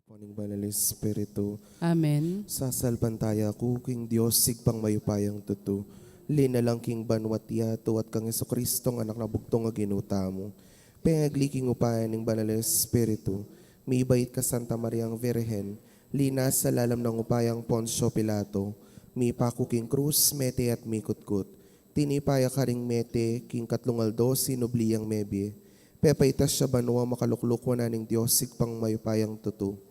Poning Banal Espiritu, Amen. sasalpantaya ko king Diyos sigpang mayupayang tutu. Linalang king banwat yato at kang Jesucristong anak na bugtong nga ginuta mo. Pengagliking upayan ng Banal Espiritu, may bait ka Santa Mariang Virhen, linas sa lalam ng upayang Poncio Pilato, may paku king krus, mete at mikutkut. Tinipaya ka ring mete, king katlungaldo, sinubliyang mebye. Pepaitas siya banwa makaluklukwa na ng Diyos sigpang mayupayang tutu.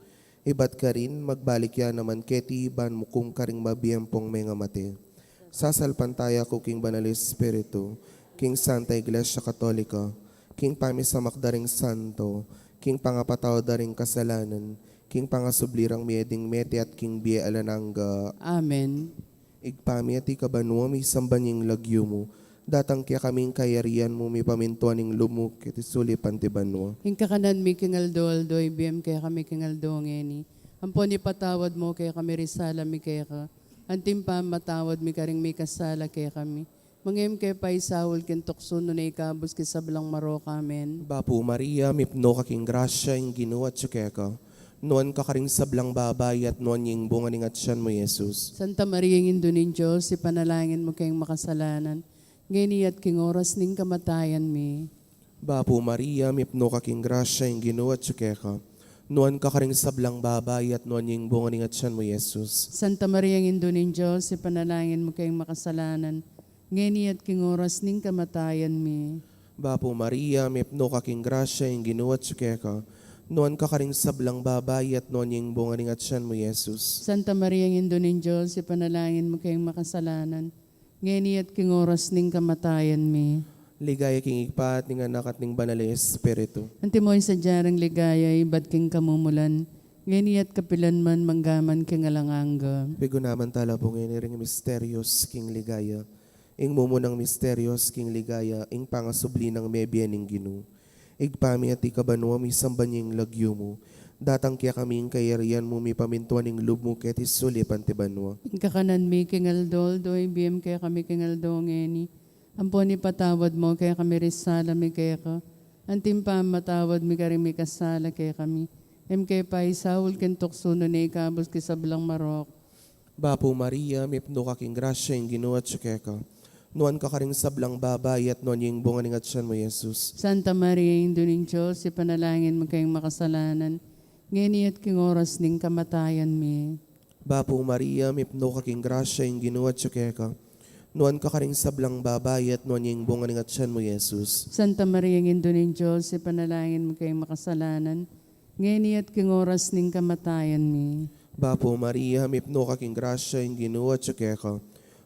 Ibat ka rin, magbalik yan naman keti iban mo kung karing mabiyempong may nga mate. Sasalpantaya ko king Banal Espiritu, king Santa Iglesia Katolika, king pamisamak daring santo, king pangapataw daring kasalanan, king pangasublirang mieding mete at king bie alananga. Amen. Igpami at ikabanwa may sambanying lagyo mo, datang kaya kaming kayarian mo may pamintuan ng lumuk iti sulipan ti banwa. Hingkakanan mi kingaldo-aldo, ibiyem kaya kami kingaldo ngeni. Ampon ipatawad mo kaya kami risala mi kaya ka. Antimpa matawad mi karing mi kasala kaya kami. Mangem kaya pa isawol kintokso no na ikabos kisablang marok. Amen. Bapu Maria, mipno kaking grasya yung ginawa at ka. Nuan ka karing sablang babay at nuan yung bunga ng atsyan mo, Jesus. Santa Maria ng Dunin Diyos, ipanalangin mo kayong makasalanan. Ngeni at king oras ning kamatayan mi. Bapu Maria, mipno kaking grasya yung ginawa at ka. Nuan ka karing sablang babay at nuan yung bunga ng atsyan mo, Jesus. Santa Maria ng Dunin Diyos, ipanalangin mo kayong makasalanan. Ngeni at king oras ning kamatayan mi. Bapu Maria, mipno kaking grasya yung ginawa at ka. Nuan ka karing sablang babay at nuan yung bunga ng atsyan mo, Jesus. Santa Maria ng Dunin Diyos, ipanalangin mo kayong makasalanan. Ngeni at king oras ning kamatayan mi. Ligaya king igpat ng anak at ng Banal Espiritu. Antimoy sa jarang ligaya, ibat king kamumulan. Ngeni at kapilan man manggaman king alanganga. Pigo naman tala po ngayon ring misterios king ligaya. Ing mumunang misterios king ligaya, ing pangasubli ng mebya ning ginu. Igpami at ikabanwa mi sambanying lagyo mo. Datang kaya kaming kayarian mo mi pamintuan ning lub mo ketis sulipan ti banwa. Kakanan mi king aldol, doy biem kaya kami king aldo ngeni. Ampon ipatawad mo kaya kami risala mi kaya ka. Antimpa matawad mi kari mi kasala kaya kami. Kaya pa isawul kintokso no na ikabos kisablang marok. Bapu Maria, mipno kaking grasya yung ginawa at ka. Nuan ka karing sablang babay at nuan yung bunga ng atsyan mo, Jesus. Santa Maria ng Duning Diyos, ipanalangin mo kayong makasalanan. Ngeni at king oras ning kamatayan mi. Bapu Maria, mipno kaking grasya yung ginawa at ka. Nuan ka karing sablang babay at nuan yung bunga ng atsyan mo, Jesus. Santa Maria ng Duning Diyos, ipanalangin mo kayong makasalanan. Ngeni at king oras ning kamatayan mi. Bapu Maria, mipno kaking grasya yung ginawa at ka.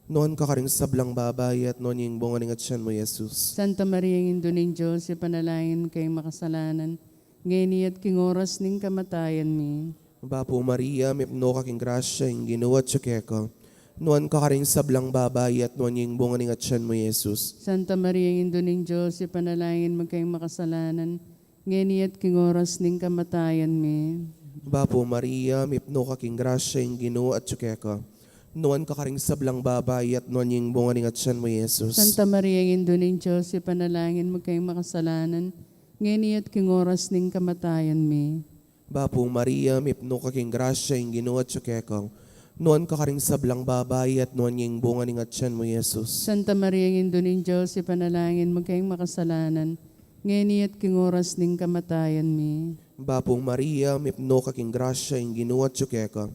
Nuan ka karing sablang babay at nuan yung bunga ng atsyan mo, Jesus. Santa Maria ng Duning Diyos, ipanalangin mo kayong makasalanan. Ngeni at king oras ning kamatayan mi. Bapu Maria, mipno kaking grasya yung ginawa at ka. Nuan ka karing sablang babay at nuan yung bunga ng atsyan mo, Jesus. Santa Maria ng Duning Diyos, ipanalangin mo kayong makasalanan. Ngeni at king oras ning kamatayan mi. Bapu Maria, mipno kaking grasya yung ginawa at ka. Nuan ka karing sablang babay at nuan yung bunga ng atsyan mo, Jesus. Santa Maria ng Duning Diyos, ipanalangin mo kayong makasalanan. Ngeni at king oras ning kamatayan mi. Bapu Maria, mipno kaking grasya yung ginawa at ka. Nuan ka karing sablang babay at nuan yung bunga ng atsyan mo, Jesus. Santa Maria ng Duning Diyos, ipanalangin mo kayong makasalanan. Ngeni at king oras ning kamatayan mi. Bapu Maria, mipno kaking grasya yung ginawa at ka.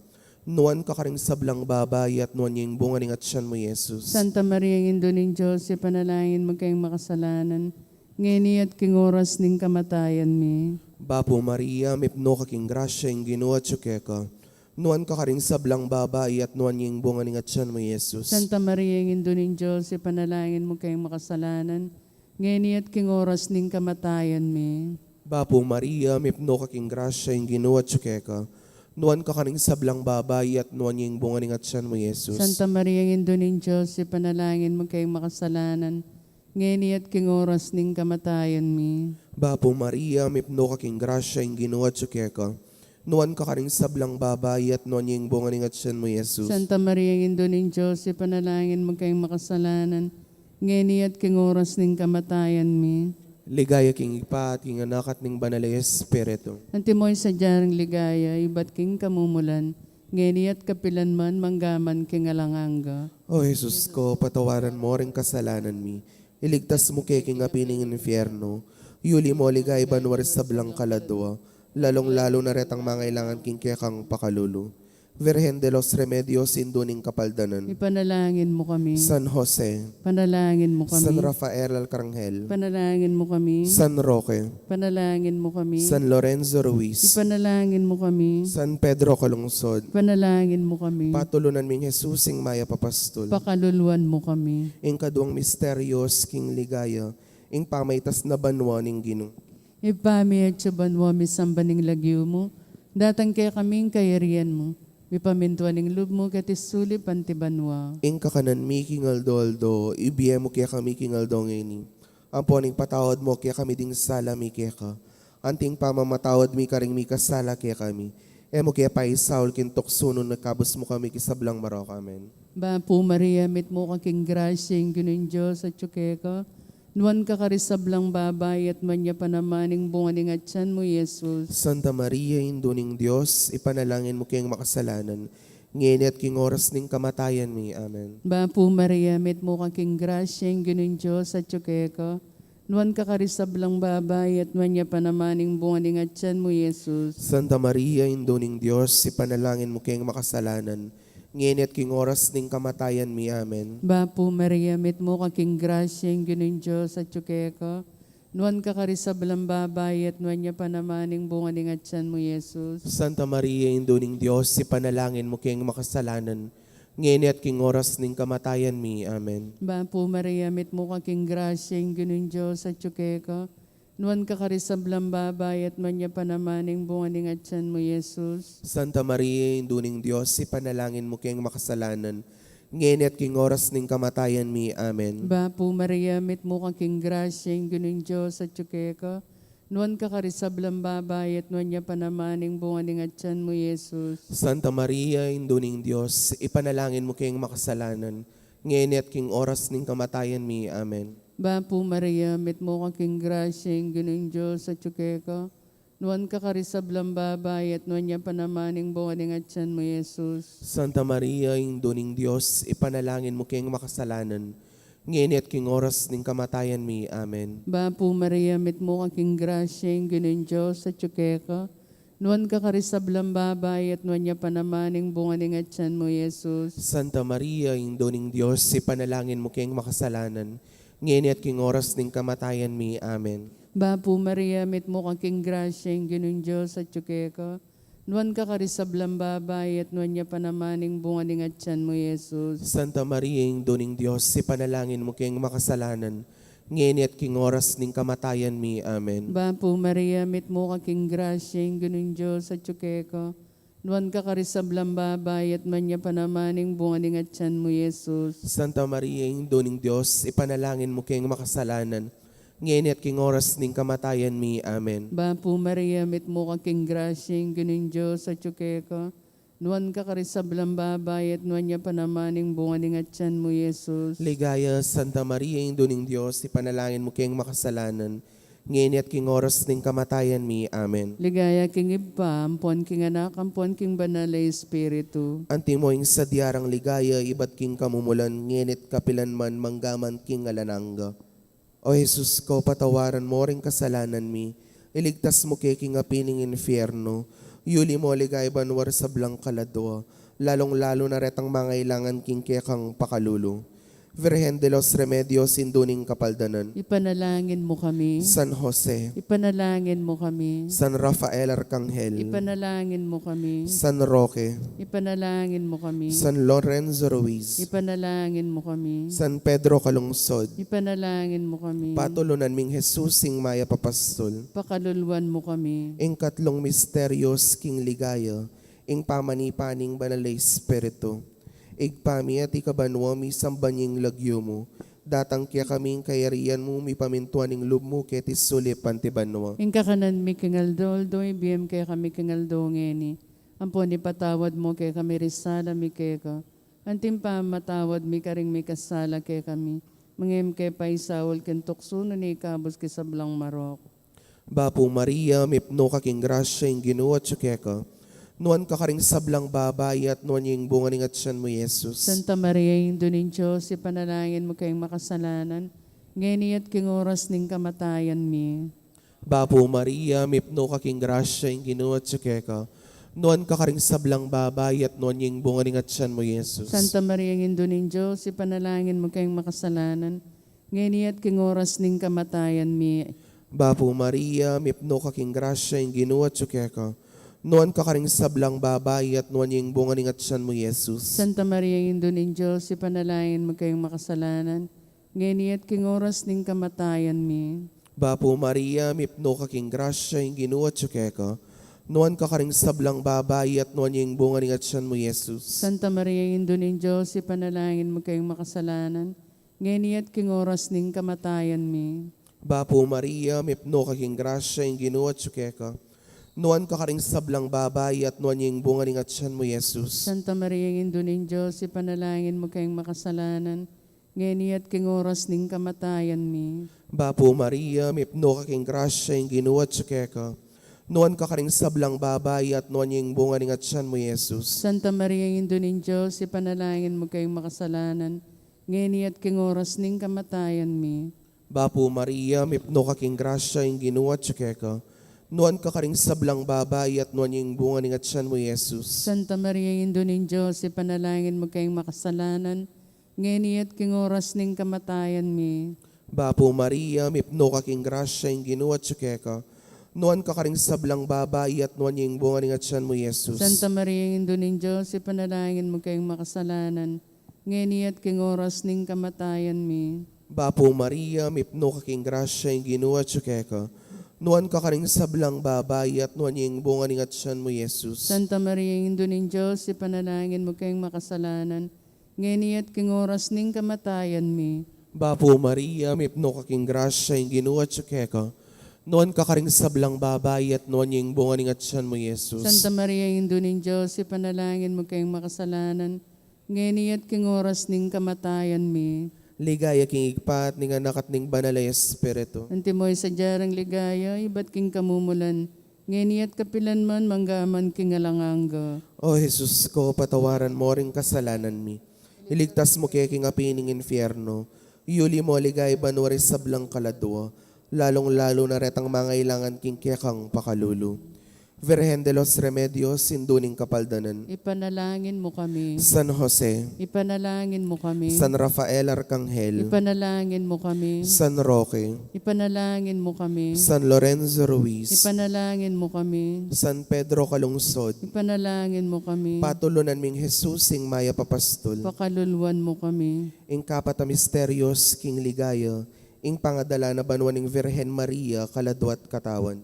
Nuan ka karing sablang babay at nuan yung bunga ng atsyan mo, Jesus. Santa Maria ng Duning Diyos, ipanalangin mo kayong makasalanan. Ngeni at king oras ning kamatayan mi. Bapu Maria, mipno kaking grasya yung ginawa at ka. Nuan ka karing sablang babay at nuan yung bunga ng atsyan mo, Jesus. Santa Maria ng Duning Diyos, ipanalangin mo kayong makasalanan. Ngeni at king oras ning kamatayan mi. Bapu Maria, mipno kaking grasya yung ginawa at ka. Nuan ka karing sablang babay at nuan yung bunga ng atsyan mo, Jesus. Santa Maria ng Duning Diyos, ipanalangin mo kayong makasalanan. Ngeni at king oras ning kamatayan mi. Bapu Maria, mipno kaking grasya yung ginawa at ka. Nuan ka karing sablang babay at nuan yung bunga ng atsyan mo, Jesus. Santa Maria ng Duning Diyos, ipanalangin mo kayong makasalanan. Ngeni at king oras ning kamatayan mi. Ligaya king Ipa at king Anak at ning Banal na Espiritu. Antimoy sa diyarang ligaya, iba't king kamumulan, ngeni at kapilan man, manggaman king alanganga. O Jesus ko, patawaran mo rin kasalanan mi. Iligtas mo kay king apining infierno. Yuli mo ligay banwar sa blang kaladwa. Lalong-lalo na retang mga ilangan king kekang pakalulu. Virgen de los Remedios, induning kapaldanan. Ipanalangin mo kami, San Jose, panalangin mo San kami, Rafael Arcangel, panalangin mo kami, San Roque, panalangin mo kami, San Lorenzo Ruiz, ipanalangin mo kami, San Pedro Calungsod, panalangin mo kami, patulunan ming Jesusing Maya Papastol, pakaluluan mo kami. ing kaduang misteryos king ligaya, ing pamaytas na banwa ning Ginoo. Ipami at sabanwa mi sambaning lagyo mo, datang kaya kaming kayarian mo, ipamintuan ng loob mo katis suli pantibanwa. Ing kakanan mi king aldo, ibiye mo kaya kami king aldo ngeni. Amponing patawad mo kaya kami ding sala mi kaya ka. Anting pamamatawad mi karing mi kasala kaya kami. Emo kaya pa isaul kintoksunon nagkabos mo kami kisablang marok. Amen. Bapo Maria, mit mo kaking grasya, yung ginoon Diyos at tsukeka. Nuwan ka karisablang babay at manya panamaning bunganing at tiyan mo, Jesus. Santa Maria, induning Diyos, ipanalangin mo kayang makasalanan. Ngayon at king oras ning kamatayan mi. Amen. Bapo Maria, mit mo kaking grasya, yung ginoon Diyos at tsukeka. Nuwan ka karisablang babay at manya panamaning bunganing at tiyan mo, Jesus. Santa Maria, induning Diyos, ipanalangin mo kayang makasalanan. Ngayon at king oras ning kamatayan mi. Amen. Bapo Maria, mit mo kaking grasya, yung ginoon Diyos at tsukeka. Nuwan ka karisablang babay at manya panamaning bunganing at tiyan mo, Jesus. Santa Maria, induning Diyos, ipanalangin mo kayang makasalanan. Ngayon at king oras ning kamatayan mi. Amen. Bapo Maria, mit mo kaking grasya, yung ginoon Diyos at tsukeka. Nuwan ka karisablang babay at manya panamaning bunganing at tiyan mo, Jesus. Santa Maria, induning Diyos, ipanalangin mo kayang makasalanan. Ngayon at king oras ning kamatayan mi. Amen. Bapo Maria, mit mo kaking grasya, yung ginoon Diyos at tsukeka. Nuwan ka karisablang babay at manya panamaning bunganing at tiyan mo, Jesus. Santa Maria, induning Diyos, ipanalangin mo kayang makasalanan. Ngayon at king oras ning kamatayan mi. Amen. Bapo Maria, mit mo kaking grasya, yung ginoon Diyos at tsukeka. Nuwan ka karisablang babay at manya panamaning bunganing at tiyan mo, Jesus. Santa Maria, induning Diyos, ipanalangin mo kayang makasalanan. Ngayon at king oras ning kamatayan mi. Amen. Bapo Maria, mit mo kaking grasya, yung ginoon Diyos at tsukeka. Nuwan ka karisablang babay at manya panamaning bunganing at tiyan mo, Jesus. Santa Maria, induning Diyos, ipanalangin mo kayang makasalanan. Ngayon at king oras ning kamatayan mi. Amen. Bapo Maria, mit mo kaking grasya, yung ginoon Diyos at tsukeka. Nuwan ka karisablang babay at manya panamaning bunganing at tiyan mo, Jesus. Santa Maria, induning Diyos, ipanalangin mo kayang makasalanan. Ngayon at king oras ning kamatayan mi. Amen. Bapo Maria, mit mo kaking grasya, yung ginoon Diyos at tsukeka. Nuwan ka karisablang babay at manya panamaning bunganing at tiyan mo, Jesus. Santa Maria, induning Diyos, ipanalangin mo kayang makasalanan. Ngayon at king oras ning kamatayan mi. Amen. Bapo Maria, mit mo kaking grasya, yung ginoon Diyos at tsukeka. Nuwan ka karisablang babay at manya panamaning bunganing at tiyan mo, Jesus. Ligaya, Santa Maria, induning Diyos, ipanalangin mo kayang makasalanan. Ngayon at king oras ning kamatayan mi. Amen. Ligaya king Iba, ampon king Anak, ampon king Banal na Espiritu. Antimoing sa diarang ligaya, iba't king kamumulan, ngenit kapilan man manggaman king alananga. O Jesus ko, patawaran mo ring kasalanan mi. Iligtas mo kay king apining infierno. Yuli mo ligay banwar sa blang kaladwa. Lalong-lalo na retang mga ilangan king kekang pakalulu. Virgen de los Remedios, induning kapaldanan. Ipanalangin mo kami. San Jose, Ipanalangin mo kami. San Rafael Arcangel, Ipanalangin mo kami. San Roque, Ipanalangin mo kami. San Lorenzo Ruiz, Ipanalangin mo kami. San Pedro Calungsod, Ipanalangin mo kami. patulunan ming Jesusing Maya Papastol, Pakaluluan mo kami. ing katlong misteryos king ligaya, ing pamanipaning Banal na Espiritu, igpami at ikabanwa mi sambanying lagyo mo, datang kaya kaming kayarian mo mi pamintuan ing loob mo ketis sulip pantibanwa. Ing kakanan mi kingaldo, ibiyem kaya kami kingaldo ngeni. Ampon ipatawad mo kaya kami risala mi kaya ka. Antim pa matawad mi karing mi kasala kaya kami. Mangem kay paisawal ken tuksuno ni kabus ki sablang marok. Bapo Maria, mipno kaking grasya yung Ginoo at tsukeka. Nuan ka karing sablang babay at nuan yung bunga ng atsyan mo, Jesus. Santa Maria, Indo nin Diyos, ipanalangin mo kayong makasalanan, ngayon at king oras ning kamatayan mi. Bapo Maria, mipno kaking grasya yung Ginoo at tsukeka. Nuan ka karing sablang babay at nuan yung bunga ng atsyan mo, Jesus. Santa Maria, Indo nin Diyos, ipanalangin mo kayong makasalanan, ngayon at king oras ning kamatayan mi. Bapo Maria, mipno kaking grasya yung Ginoo at tsukeka. Nuan ka karing sablang babay at nuan yung bunga ng atsyan mo, Jesus. Santa Maria, Indo nin Diyos, ipanalangin mo kayong makasalanan, ngayon at king oras ning kamatayan mi. Bapo Maria, mipno kaking grasya yung Ginoo at tsukeka. Nuan ka karing sablang babay at nuan yung bunga ng atsyan mo, Jesus. Santa Maria, Indo nin Diyos, ipanalangin mo kayong makasalanan, ngayon at king oras ning kamatayan mi. Bapo Maria, mipno kaking grasya yung Ginoo at tsukeka. Nuan ka karing sablang babay at nuan yung bunga ng atsyan mo, Jesus. Santa Maria, Indo nin Diyos, ipanalangin mo kayong makasalanan, ngayon at king oras ning kamatayan mi. Bapo Maria, mipno kaking grasya yung Ginoo at tsukeka. Nuan ka karing sablang babay at nuan yung bunga ng atsyan mo, Jesus. Santa Maria, Indo nin Diyos, ipanalangin mo kayong makasalanan, ngayon at king oras ning kamatayan mi. Bapo Maria, mipno kaking grasya yung Ginoo at tsukeka. Nuan ka karing sablang babay at nuan yung bunga ng atsyan mo, Jesus. Santa Maria, Indo nin Diyos, ipanalangin mo kayong makasalanan, ngayon at king oras ning kamatayan mi. Bapo Maria, mipno kaking grasya yung Ginoo at tsukeka. Nuan ka karing sablang babay at nuan yung bunga ng atsyan mo, Jesus. Santa Maria, Indo nin Diyos, ipanalangin mo kayong makasalanan, ngayon at king oras ning kamatayan mi. Bapo Maria, mipno kaking grasya yung Ginoo at tsukeka. Nuan ka karing sablang babay at nuan yung bunga ng atsyan mo, Jesus. Santa Maria, Indo nin Diyos, ipanalangin mo kayong makasalanan, ngayon at king oras ning kamatayan mi. Bapo Maria, mipno kaking grasya yung Ginoo at tsukeka. Nuan ka karing sablang babay at nuan yung bunga ng atsyan mo, Jesus. Santa Maria, Indo nin Diyos, ipanalangin mo kayong makasalanan, ngayon at king oras ning kamatayan mi. Ligaya king igpat ning anak at ning banal ay Espiritu. Antimoy sa jarang ligaya, iba't king kamumulan, ngayon at kapilan man manggaman king alanganga. O Jesus ko, patawaran mo ring kasalanan mi. Iligtas mo kaya king apining infierno. Iuli mo ligay banwari sablang kaladwa. Lalong-lalo na retang mga ilangan king kekang pakalulu. Virgen de los Remedios, sinduning kapaldanan. Ipanalangin mo kami. San Jose, Ipanalangin mo kami. San Rafael Arcangel, Ipanalangin mo kami. San Roque, Ipanalangin mo kami. San Lorenzo Ruiz, Ipanalangin mo kami. San Pedro Calungsod, Ipanalangin mo kami. patulunan ming Jesus ing maya papastol, Pakaluluan mo kami. ing kapata misterios king ligaya, ing pangadala na banwan ing Virgen Maria, kaladwat katawan.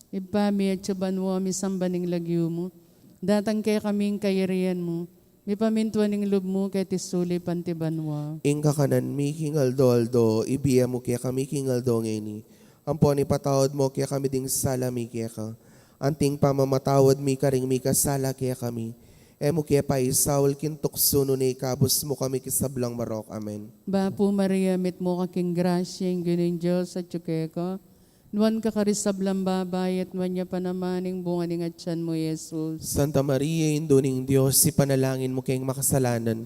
Ipami at sabanwa mi sambaning lagyo mo. Datang kay kaming kayarian mo. Mi pamintuan ning lub mo kay tisuli pantibanwa. Ing kakanan mi king aldo, ibiya mo kaya kami king aldo ngeni. Ampon ipatawad mo kaya kami ding sala mi kaya ka. Anting pamamatawad mi karing mi kasala kaya kami. Emo kaya pa isawal kintuksuno ni kabus mo kami kisablang marok. Amen. Bapo Maria, mit mo kaking grasya, yung ginin Diyos at tsukeko. Nuan ka karisablang babay at nuan niya panamaning bunga ning atyan mo, Jesus. Santa Maria, induning Diyos, ipanalangin mo kayong makasalanan.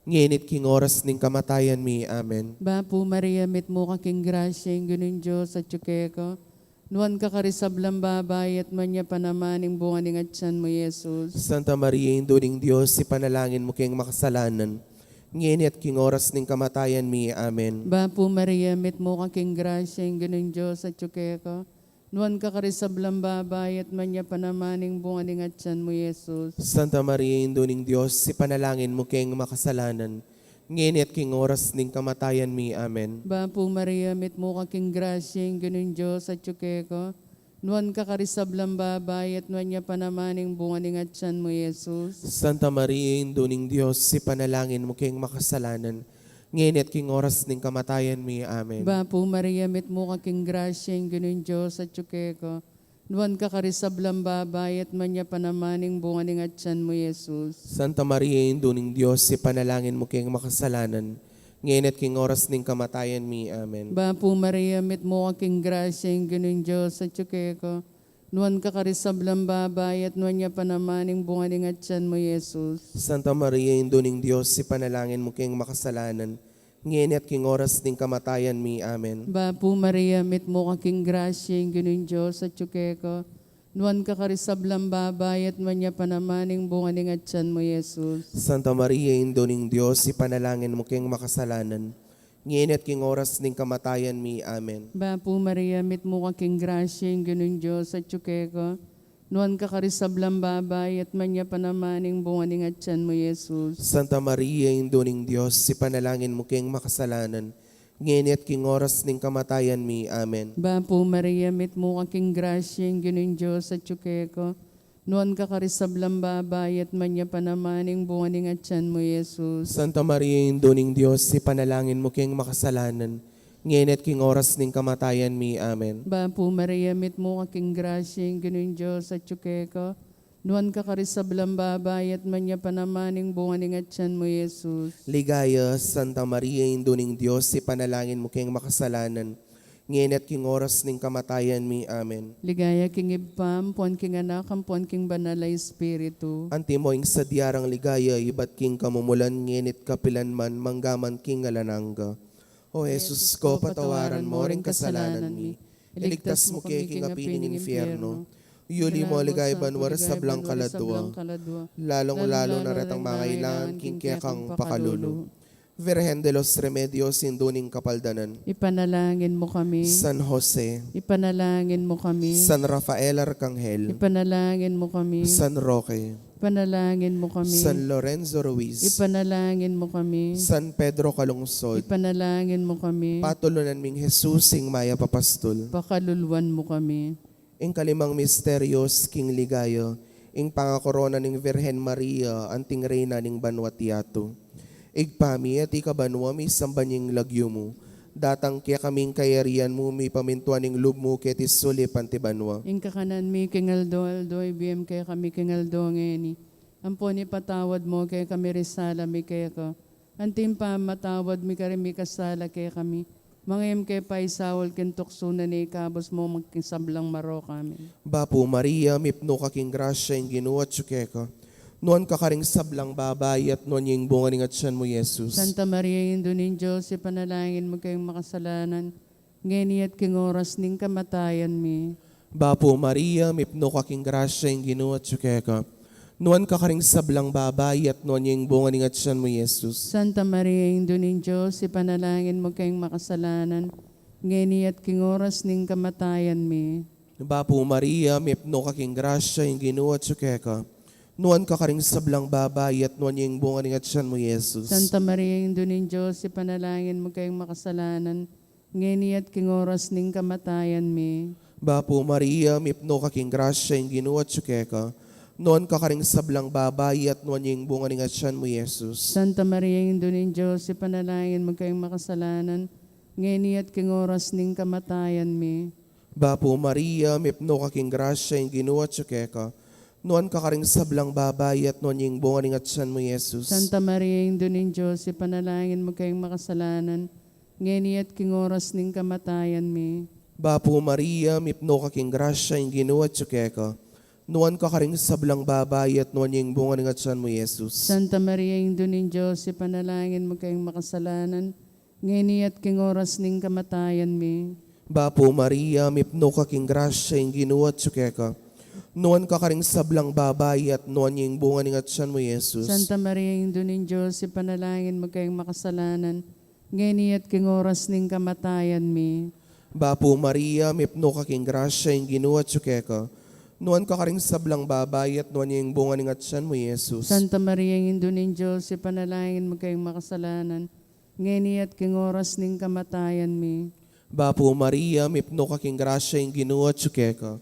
Nginit king oras ning kamatayan mi. Amen. Bapo Maria, mit mo kaking grasya, yung ginin Diyos at tsukeko. Nuan ka karisablang babay at nuan niya panamaning bunga ning atyan mo, Jesus. Santa Maria, induning Diyos, ipanalangin mo kayong makasalanan. Nginit king oras ning kamatayan mi. Amen. Bapo Maria, mit mo kaking grasya, yung ginin Diyos at tsukeko. Nuan ka karisablang babay at man niya panamaning bunga ning atyan mo, Jesus. Santa Maria, induning Diyos, ipanalangin mo kayong makasalanan. Nginit king oras ning kamatayan mi. Amen. Bapo Maria, mit mo kaking grasya, yung ginin Diyos at tsukeko. Nuan ka karisablang babay at nuan niya panamaning bunga ning atyan mo, Jesus. Santa Maria, induning Diyos, ipanalangin mo kayong makasalanan. Nginit king oras ning kamatayan mi. Amen. Bapo Maria, mit mo kaking grasya, yung ginin Diyos at tsukeko. Nuan ka karisablang babay at man niya panamaning bunga ning atyan mo, Jesus. Santa Maria, induning Diyos, ipanalangin mo kayong makasalanan. ngayon at king oras ning kamatayan mi. Amen. Bapo Maria, mit mo aking grasya, yung ganun Diyos at ko. Nuan ka karisablang babay at nuan niya panamaning bungaling at tiyan mo, Jesus. Santa Maria, Indo ning Diyos, si panalangin mo king makasalanan, ngayon at king oras ning kamatayan mi. Amen. Bapo Maria, mit mo aking grasya, yung ganun Diyos at ko. Nuan ka karisablang babay at nuan niya panamaning bungaling at tiyan mo, Jesus. Santa Maria, Indo ning Diyos, si panalangin mo king makasalanan, ngayon at king oras ning kamatayan mi. Amen. Bapo Maria, mit mo aking grasya, yung ganun Diyos at ko. Nuan ka karisablang babay at man niya panamaning bungaling at tiyan mo, Jesus. Santa Maria, Indo ning Diyos, si panalangin mo king makasalanan, ngayon at king oras ning kamatayan mi. Amen. Bapo Maria, mit mo aking grasya, yung ganun Diyos at ko. Nuan ka karisablang babay at man niya panamaning bungaling at tiyan mo, Jesus. Santa Maria, Indo ning Diyos, si panalangin mo king makasalanan, ngayon at king oras ning kamatayan mi. Amen. Bapo Maria, mit mo aking grasya, yung ganun Diyos at ko. Nuan ka karisablang babay at man niya panamaning bungaling at tiyan mo, Jesus. Ligaya, Santa Maria, Indo ning Diyos, si panalangin mo king makasalanan, ngayon at king oras ning kamatayan mi. Amen. Ligaya king ibpam, puan king anak, ang puan king banalay espiritu. Antimoing sa diyarang ligaya, iba't king kamumulan, nginit kapilan man, manggaman king alananga. O Jesus ko, patawaran mo ring kasalanan mi. Iligtas mo kay king apinin ng infierno. Yuli mo ligay banwar sa blang kaladwa. Lalong-lalo na retang mga ilangan, king kang pakalulu. Virgen de los Remedios, sinduning kapaldanan. Ipanalangin mo kami. San Jose, Ipanalangin mo kami. San Rafael Arcangel, Ipanalangin mo kami. San Roque, Ipanalangin mo kami. San Lorenzo Ruiz, Ipanalangin mo kami. San Pedro Calungsod, Ipanalangin mo kami. patulunan ming Jesus, sing maya papastol. Pakaluluan mo kami. Ing kalimang misteryos, king ligayo, ing pangakorona ning Virgen Maria, anting reyna ning Vanuatu. Igpami at ikabanwa mi sambanying lagyo mo, datang kaya kaming kayarian mo, mi pamintuan ning lub mo, ketis suli pantibanwa. Ing kakanan mi kingaldo, ibiyem kaya kami kingaldo ngeni. Ampon ipatawad mo kaya kami risala mi kaya ko. Antim pa matawad mi kari mi kasala kaya kami. Mangayam kay paisawal kintukso na ni kabos mo magkisablang maro kami. Bapo Maria, mipno kaking grasya ing ginuat tsukeka. Nuan kakaring sablang babay at nuan yung bunga ning atyan mo, Jesus. Santa Maria, Indo ning Diyos, ipanalangin mo kayong makasalanan, ngayon at king oras ning kamatayan mi. Bapo Maria, mipno kaking grasya ing ginuat tsukeka. Nuan kakaring sablang babay at nuan yung bunga ning atyan mo, Jesus. Santa Maria, Indo ning Diyos, ipanalangin mo kayong makasalanan, ngayon at king oras ning kamatayan mi. Bapo Maria, mipno kaking grasya ing ginuat tsukeka. Nuan kakaring sablang babay at nuan yung bunga ning atyan mo, Jesus. Santa Maria, Indo ning Diyos, ipanalangin mo kayong makasalanan, ngayon at king oras ning kamatayan mi. Bapo Maria, mipno kaking grasya ing ginuat tsukeka. Nuan kakaring sablang babay at nuan yung bunga ning atyan mo, Jesus. Santa Maria, Indo ning Diyos, ipanalangin mo kayong makasalanan, ngayon at king oras ning kamatayan mi. Bapo Maria, mipno kaking grasya ing ginuat tsukeka. Nuan kakaring sablang babay at nuan yung bunga ning atyan mo, Jesus. Santa Maria, Indo ning Diyos, ipanalangin mo kayong makasalanan, ngayon at king oras ning kamatayan mi. Bapo Maria, mipno kaking grasya ing ginuat tsukeka. Nuan kakaring sablang babay at nuan yung bunga ning atyan mo, Jesus. Santa Maria, Indo ning Diyos, ipanalangin mo kayong makasalanan, ngayon at king oras ning kamatayan mi. Bapo Maria, mipno kaking grasya ing ginuat tsukeka. Nuan kakaring sablang babay at nuan yung bunga ning atyan mo, Jesus. Santa Maria, Indo ning Diyos, ipanalangin mo kayong makasalanan, ngayon at king oras ning kamatayan mi. Bapo Maria, mipno kaking grasya ing ginuat tsukeka. Nuan kakaring sablang babay at nuan yung bunga ning atyan mo, Jesus. Santa Maria, Indo ning Diyos, ipanalangin mo kayong makasalanan, ngayon at king oras ning kamatayan mi. Bapo Maria, mipno kaking grasya ing ginuat tsukeka.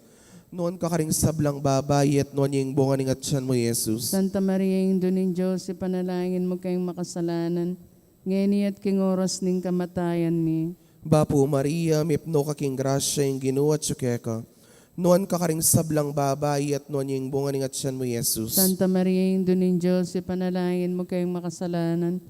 Nuan kakaring sablang babay at nuan yung bunga ning atyan mo, Jesus. Santa Maria, Indo ning Diyos, ipanalangin mo kayong makasalanan, ngayon at king oras ning kamatayan mi. Bapo Maria, mipno kaking grasya ing ginuat tsukeka. Nuan kakaring sablang babay at nuan yung bunga ning atyan mo, Jesus. Santa Maria, Indo ning Diyos, ipanalangin mo kayong makasalanan,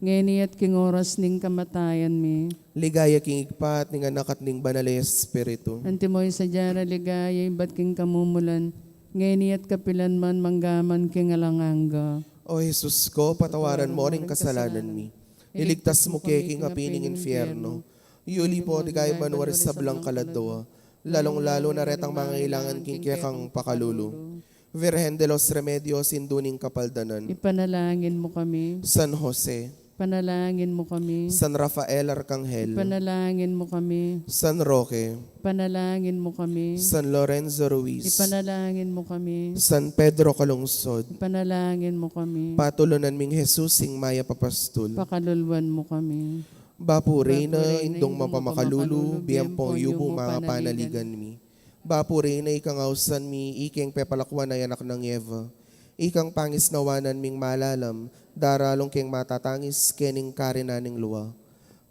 ngeni at king oras ning kamatayan mi. Ligaya king igpat, ning anak at ning banal na Espiritu. Antimoy sa jara ligaya, ibat king kamumulan, ngeni at kapilan man manggaman king alanganga. O Jesus ko, patawaran mo ring kasalanan mi. Iligtas mo kay king apining infierno. Yuli po, di kayo manuwaris sa belang kaladwa. Lalong-lalo na retang mga ilangan king kang pakalulu. Virgen de los Remedios, induning kapaldanan. Ipanalangin mo kami, San Jose, panalangin mo kami, San Rafael Arcangel, panalangin mo kami, San Roque, panalangin mo kami, San Lorenzo Ruiz, ipanalangin mo kami, San Pedro Calungsod, ipanalangin mo kami, patulunan ming Jesus sing maya papastul. pakalulwan mo kami. Bapuri na indong mapamakalulu, biyempong yubo mga panaligan mi. Bapuri na ikang ausan mi, ikeng pepalakwan ay anak ng Eva. Ikang pangis nawanan ming malalam, daralong keng matatangis, kening karinaning luwa.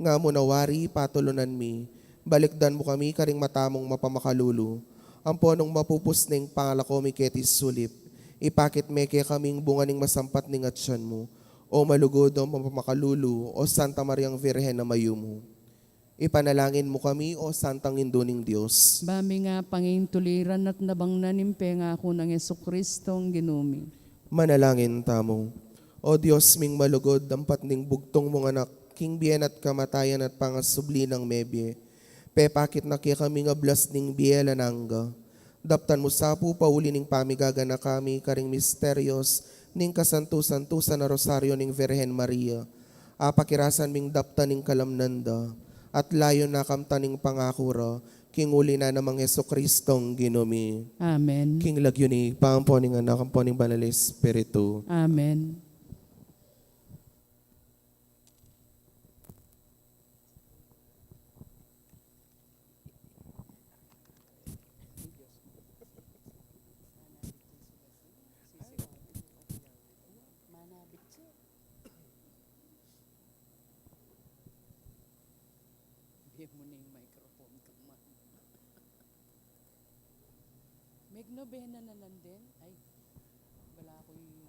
Nga mo nawari, patulunan mi, balikdan mo kami karing matamong mapamakalulu. Ang ponong mapupus ning pangalako mi ketis sulip, ipakit meke kaming bunganing masampat ning atsyan mo, o malugod o mapamakalulu, o Santa Mariang Virgen na mayumo. Ipanalangin mo kami, o Santang Induning Diyos. Bami nga panging tuliran at nabangnan impenga ako ng Jesucristong ginumi. Manalangin tamo. O Diyos ming malugod, dampat ning bugtong mong anak, king biyen at kamatayan at pangasubli ng mebye. Pepakit na kaya kami nga blas ning biyela nangga. Daptan mo sapu, pauli ning pamigaga na kami, karing misteryos, ning kasantu-santusan na rosaryo ning Virgen Maria. Apakirasan ming daptan ning kalamnanda, at layo na kamtaning pangakura, king uli na namang Jesucristong ginumi. Amen. King lagyo ni pamponing anak, amponing banal na Espiritu. Amen. Megnobena na lang din. Ay, wala ko yung...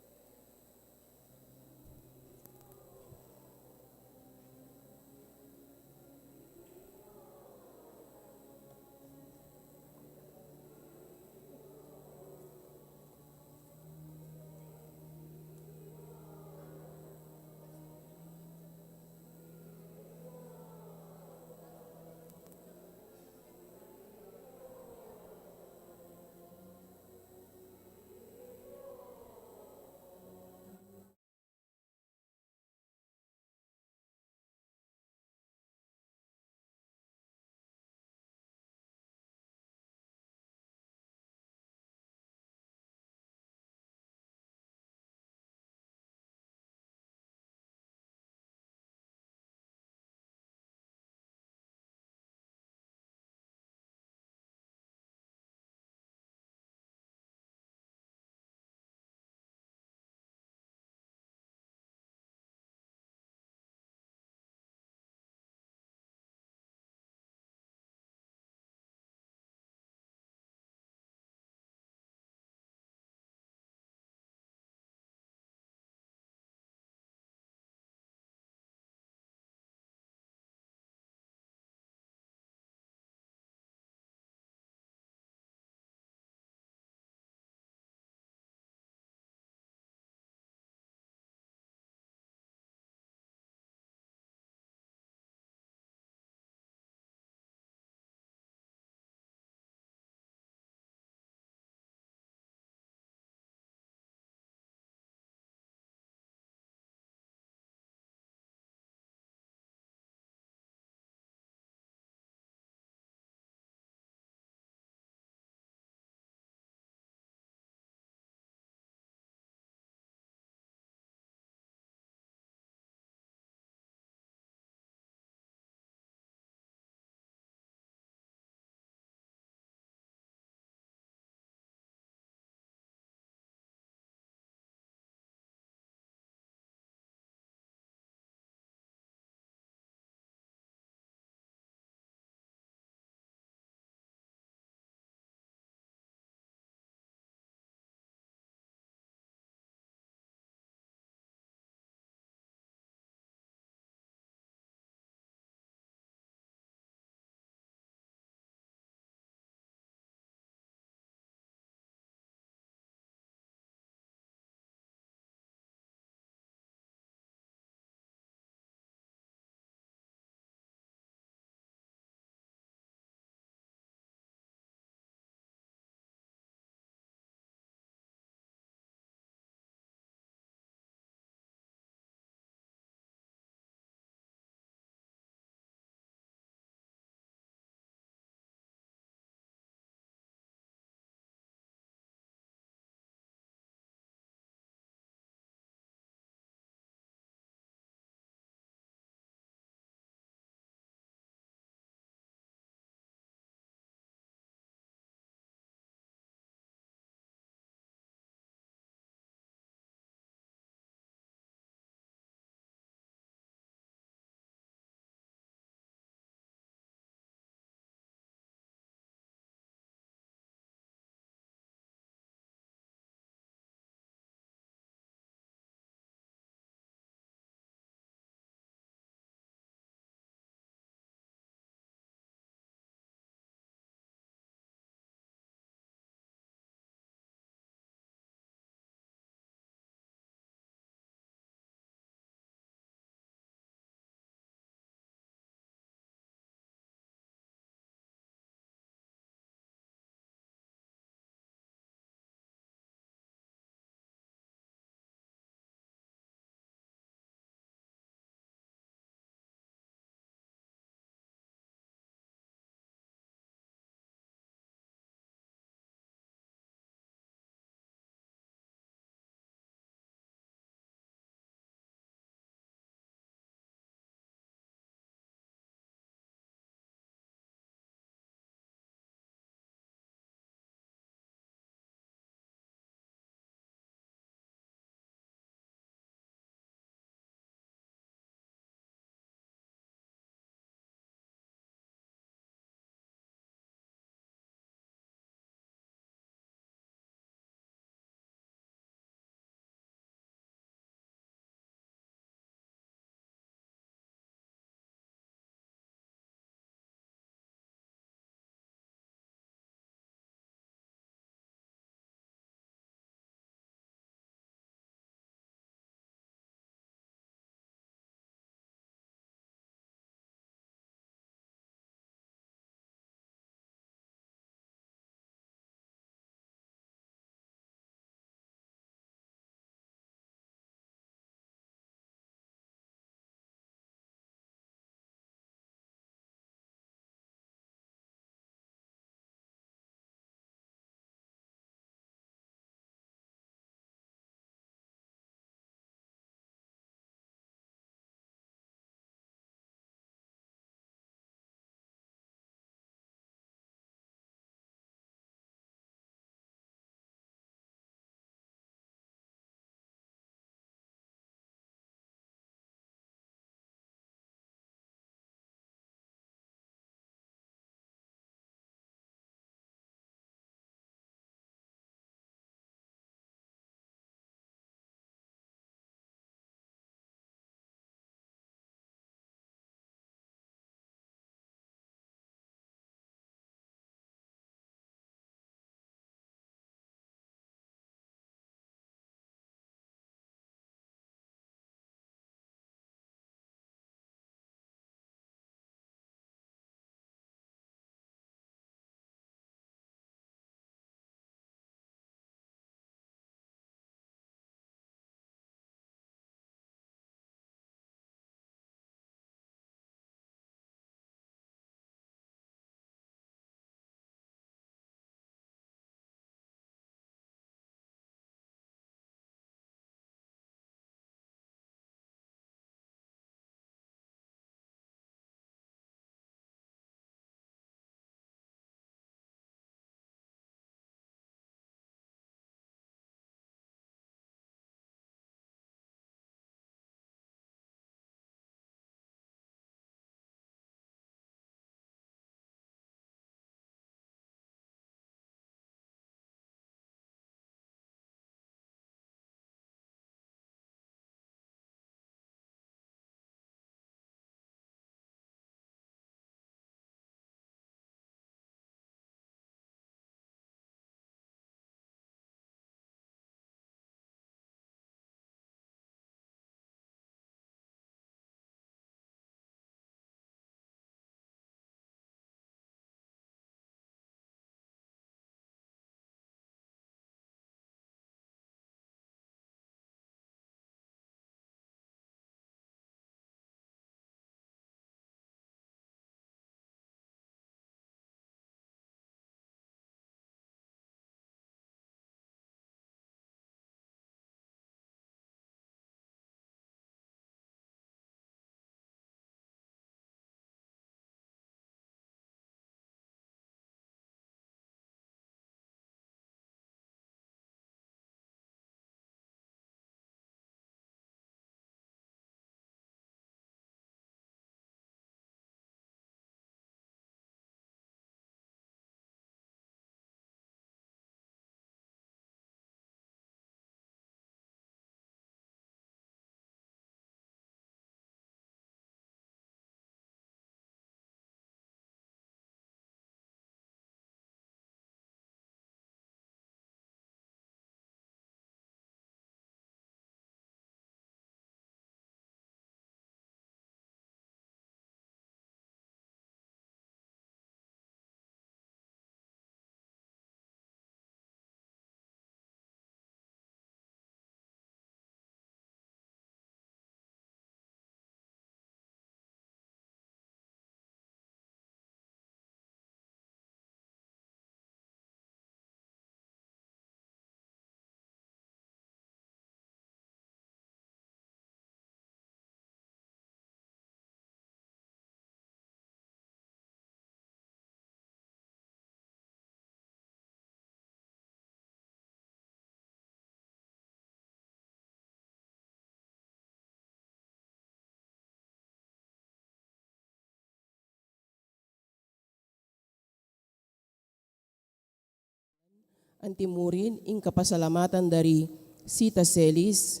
Antimurin, ing kapasalamatan dari Sita Celis,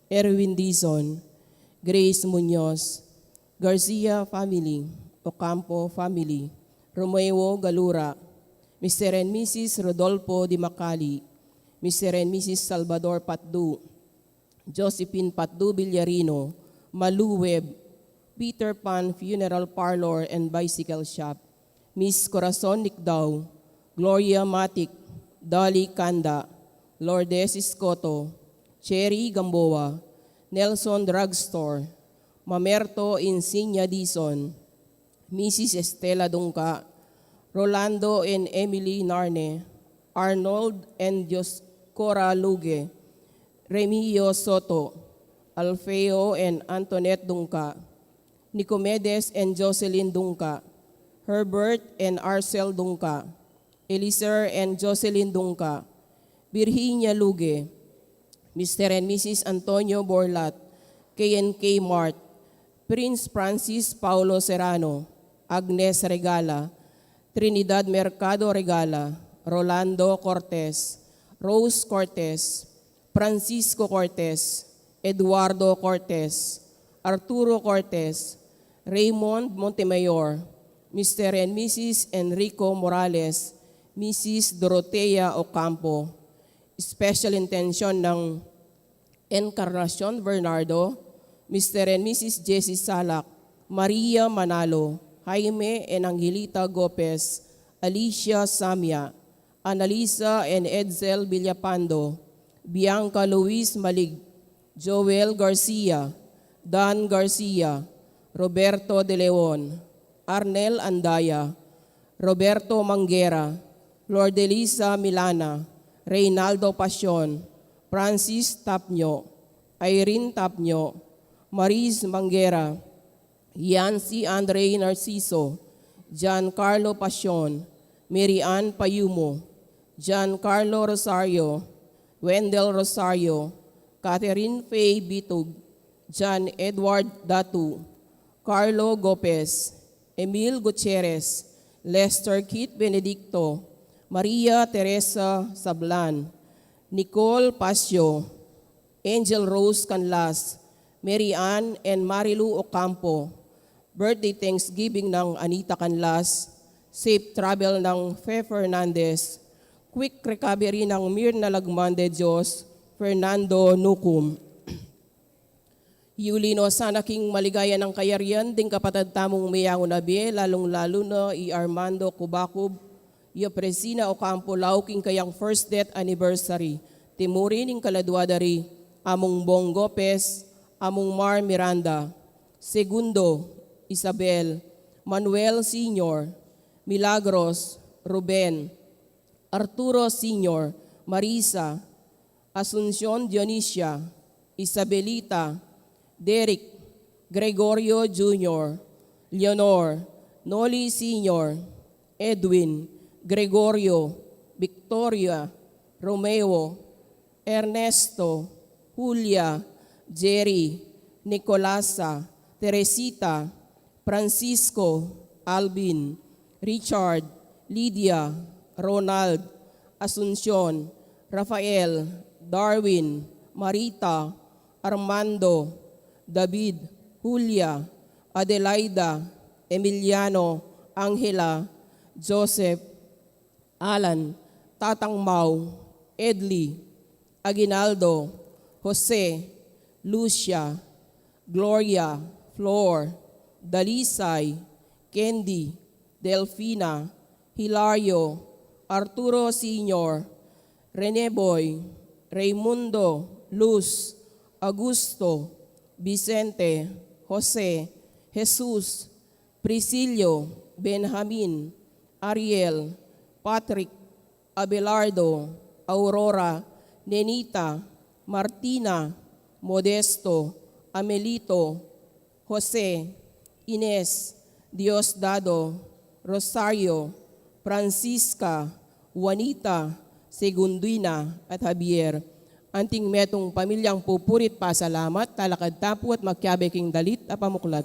Erwin Dizon, Grace Muñoz, Garcia family, Ocampo family, Romeo Galura, Mr. and Mrs. Rodolfo Di Macali, Mr. and Mrs. Salvador Patdu, Josephine Patdu Villarino, Malu Web, Peter Pan Funeral Parlor and Bicycle Shop, Miss Corazon Nicdaw, Gloria Matic, Dolly Kanda, Lourdes Escoto, Cherry Gamboa, Nelson Drugstore, Mamerto Insignia Dizon, Mrs. Estela Dungka, Rolando and Emily Narne, Arnold and Dioscora Luge, Remio Soto, Alfeo and Antoinette Dungka, Nicomedes and Jocelyn Dungka, Herbert and Arcel Dungka, Eliser and Jocelyn Dungka, Virginia Luge, Mr. and Mrs. Antonio Borlat, K&K Mart, Prince Francis Paulo Serrano, Agnes Regala, Trinidad Mercado Regala, Rolando Cortez, Rose Cortez, Francisco Cortez, Eduardo Cortez, Arturo Cortez, Raymond Montemayor, Mr. and Mrs. Enrico Morales, Mrs. Dorotea Ocampo, special intention ng Encarnacion Bernardo, Mr. and Mrs. Jessie Salak, Maria Manalo, Jaime and Angelita Gopez, Alicia Samia, Analisa and Edsel Villapando, Bianca Luis Malig, Joel Garcia, Dan Garcia, Roberto De Leon, Arnel Andaya, Roberto Manguera, Lordelisa Milana, Reynaldo Pasion, Francis Tapnyo, Irene Tapnyo, Maris Manguera, Yancy Andre Narciso, Giancarlo Pasion, Mary Ann Payumo, Giancarlo Rosario, Wendell Rosario, Catherine Faye Bitug, John Edward Datu, Carlo Gopez, Emil Gutierrez, Lester Kit Benedicto, Maria Teresa Sablan, Nicole Pasio, Angel Rose Canlas, Mary Ann and Marilu Ocampo, birthday Thanksgiving ng Anita Canlas, safe travel ng Fe Fernandez, quick recovery ng Mirna Lagman de Dios, Fernando Nucum. Yulino, sana king maligaya ng kayarian, ding kapatid tamong mayang unabi, lalong-lalo na i Armando Kubakub, i Presina Ocampo Lauking kayang first death anniversary. Timurin ing kaladwadari, among Bong Gopez, among Mar Miranda. Segundo, Isabel, Manuel Sr., Milagros, Ruben, Arturo Sr., Marisa, Asuncion Dionisia, Isabelita, Derek, Gregorio Jr., Leonor, Noli Sr., Edwin, Gregorio, Victoria, Romeo, Ernesto, Julia, Jerry, Nicolasa, Teresita, Francisco, Alvin, Richard, Lydia, Ronald, Asuncion, Rafael, Darwin, Marita, Armando, David, Julia, Adelaida, Emiliano, Angela, Joseph, Alan, Tatang Mau, Edli, Aguinaldo, Jose, Lucia, Gloria, Flor, Dalisay, Candy, Delfina, Hilario, Arturo Sr., Rene Boy, Raimundo, Luz, Augusto, Vicente, Jose, Jesus, Priscilio, Benjamin, Ariel, Patrick, Abelardo, Aurora, Nenita, Martina, Modesto, Amelito, Jose, Ines, Diosdado, Rosario, Francisca, Juanita, Segunduina at Javier. Anting metong pamilyang pupurit pasalamat, talakad tapu at magkyabeking dalit at pamuklat.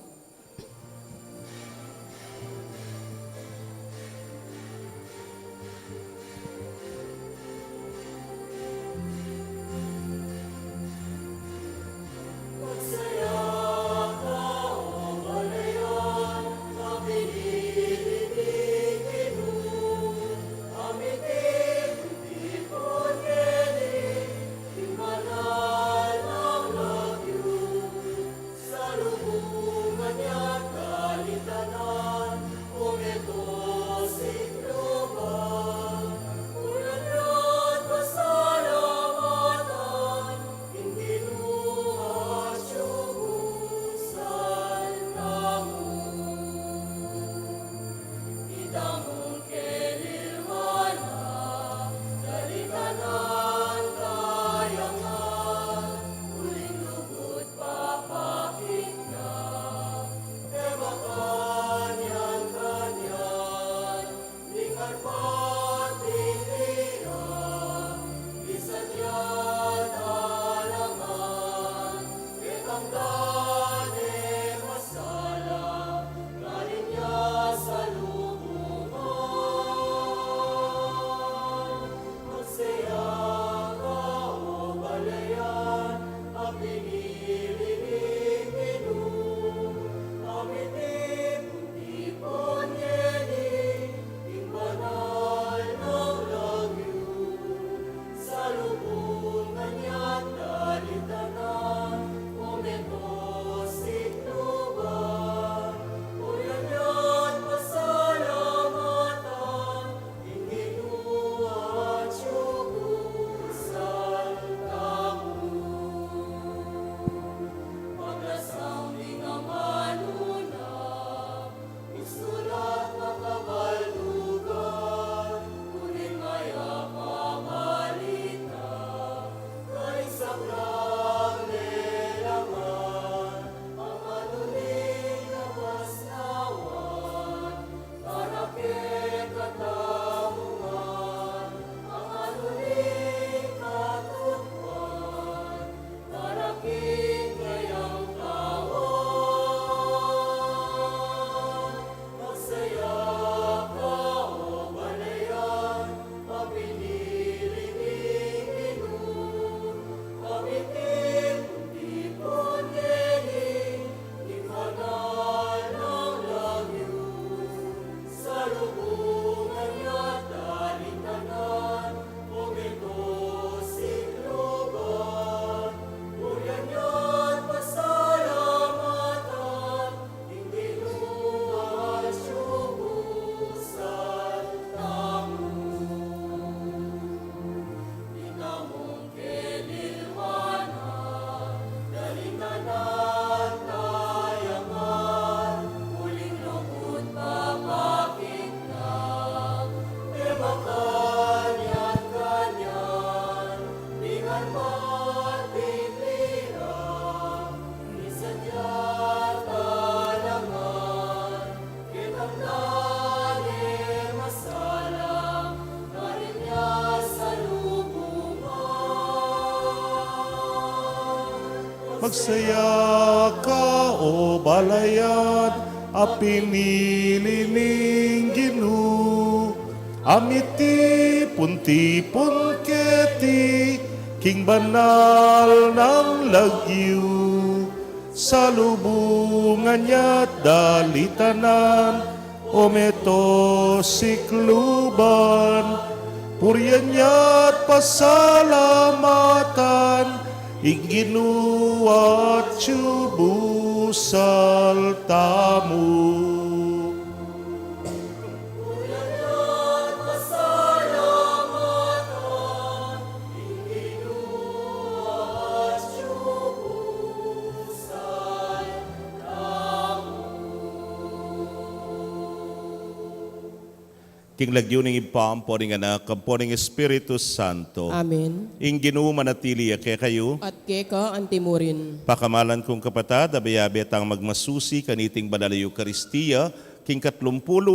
Magsaya ka o balayan, a pinili ning Ginoo. Amiti punti-pun keti, king banal ng lagyu. Sa lubungan niya't dalitanan, o meto sikluban. Puryan niya't pasalamatan, iginuat tiyubusal tamu. King lagyo ning impam po ning anak, kampo ning Espiritu Santo. Amen. Ing Ginoo manatili kay kayo, At keka antimurin. pakamalan kong kapatad, abayabi atang magmasusi kaniting banal na Eucharistia, king 30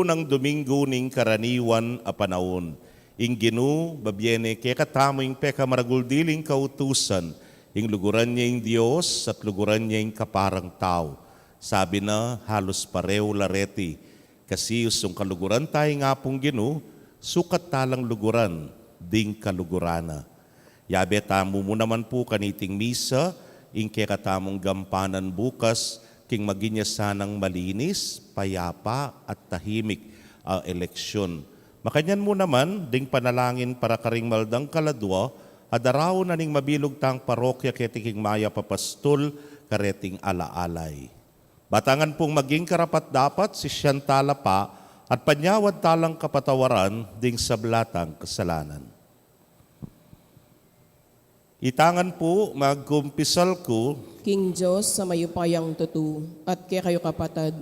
ng Domingo ning karaniwan a panahon. Ing Ginoo babyene kay katamo ing peka maraguldiling kautusan, ing luguran niya ing Dios at luguran niya ing kaparang tao. Sabi na halos pareho lareti, kasi usong kaluguran tayo nga pong Ginoo, sukat talang luguran, ding kalugurana. Yabe tamo mo naman po kaniting misa, ing kaya katamong gampanan bukas, king maginya sanang malinis, payapa at tahimik eleksyon. Makanyan mo naman, ding panalangin para karing maldang kaladwa, adaraw na ning mabilog tang parokya ketiking maya papastol, kareting alaalay. Batangan pong maging karapat-dapat si Siyantala pa at panyawad talang kapatawaran ding sablatang kasalanan. Itangan po magkumpisal ko, King Diyos sa mayupayang tutu, at kaya kayo kapatad,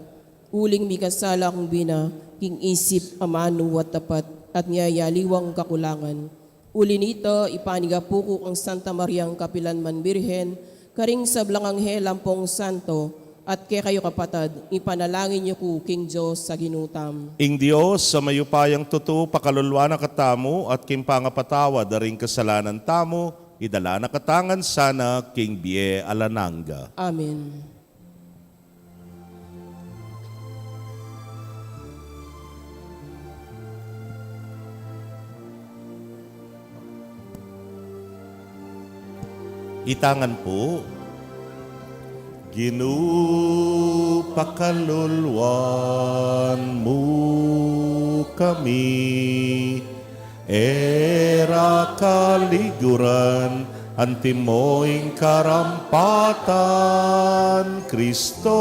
uling mi kasala kong bina, king isip amano at tapat, at ngayaliwang kakulangan. Uli nito, ipaniga po ko ang Santa Mariang Kapilanman Birhen, karing sablang anghel ampong santo, at kaya kayo kapatad, ipanalangin niyo ko, King Diyos, sa ginutam. ing Diyos sa mayupayang tuto pakalulwa na katamo at kimpangapatawa daring kasalanan tamo, idala na katangan sana king Bie Alananga. Amen. Itangan po, Ginoo pakalulwan mo kami, era kaliguran, antimoing karampatan, Kristo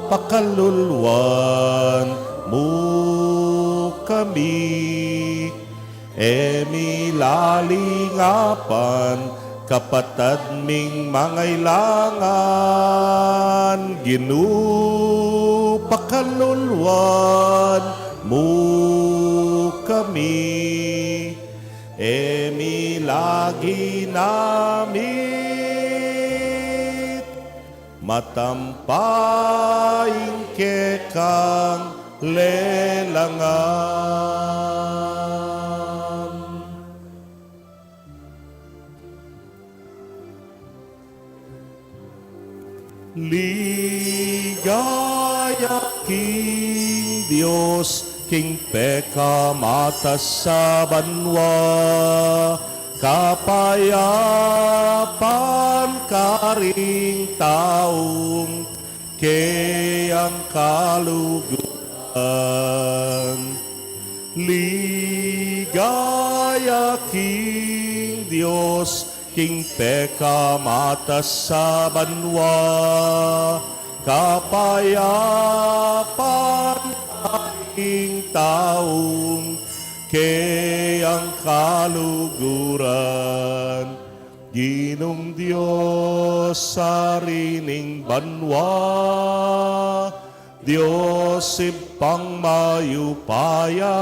pakalulwan mo kami, emilalingapan, kapatad ming mangailangan, Ginoo pakalulwan mo kami, lagi namit, matampaing kekang lelangan. Ligaya king Dios, king peka matas sa banwa, kapayapan karing taong kayang kaluguran. Ligaya king Dios, king peka matas sa banwa, kapayapan karing taong kayang kaluguran. Ginong Diyos sa rining banwa, Diyos ipang mayupaya,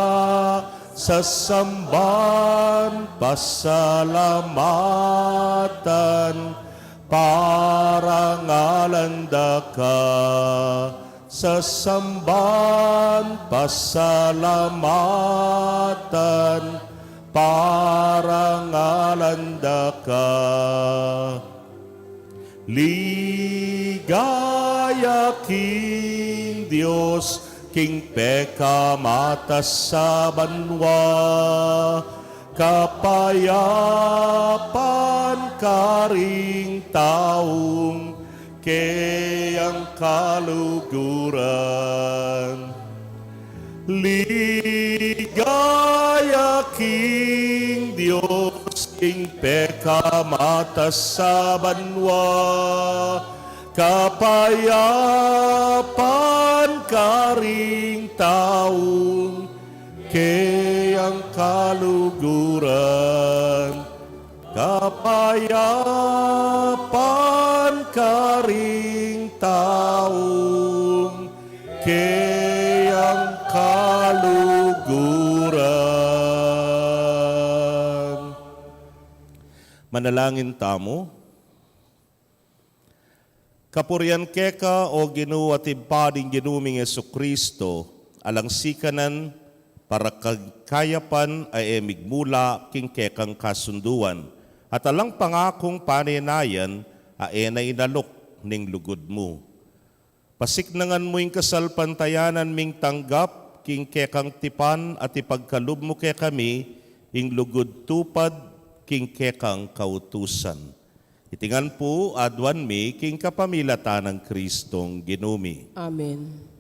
sa samban pasalamatan, parangalanda ka. Sa samban pasalamatan, parangalanda ka. Ligaya king Dios, king peka matas sa banwa, kapayapan karing taong kayang kaluguran. Ligaya king Dios, king peka matas sa banwa, kapayapan karing taong kayang kaluguran. Kapayapan karing taong kayang kaluguran. Manalangin tamo. Kapurian keka o Ginoo at ipading ginuming Jesucristo, alang sikanan para kagkayapan ay emigmula king kekang kasunduan, at alang pangakong paninayan ay na inalok ning lugod mo. Pasiknangan mo yung kasalpantayanan ming tanggap king kekang tipan at ipagkalub mo ke kami ing lugod tupad king kekang kautusan. Itingan po adwan mi king kapamilatan ng Kristong ginumi. Amen.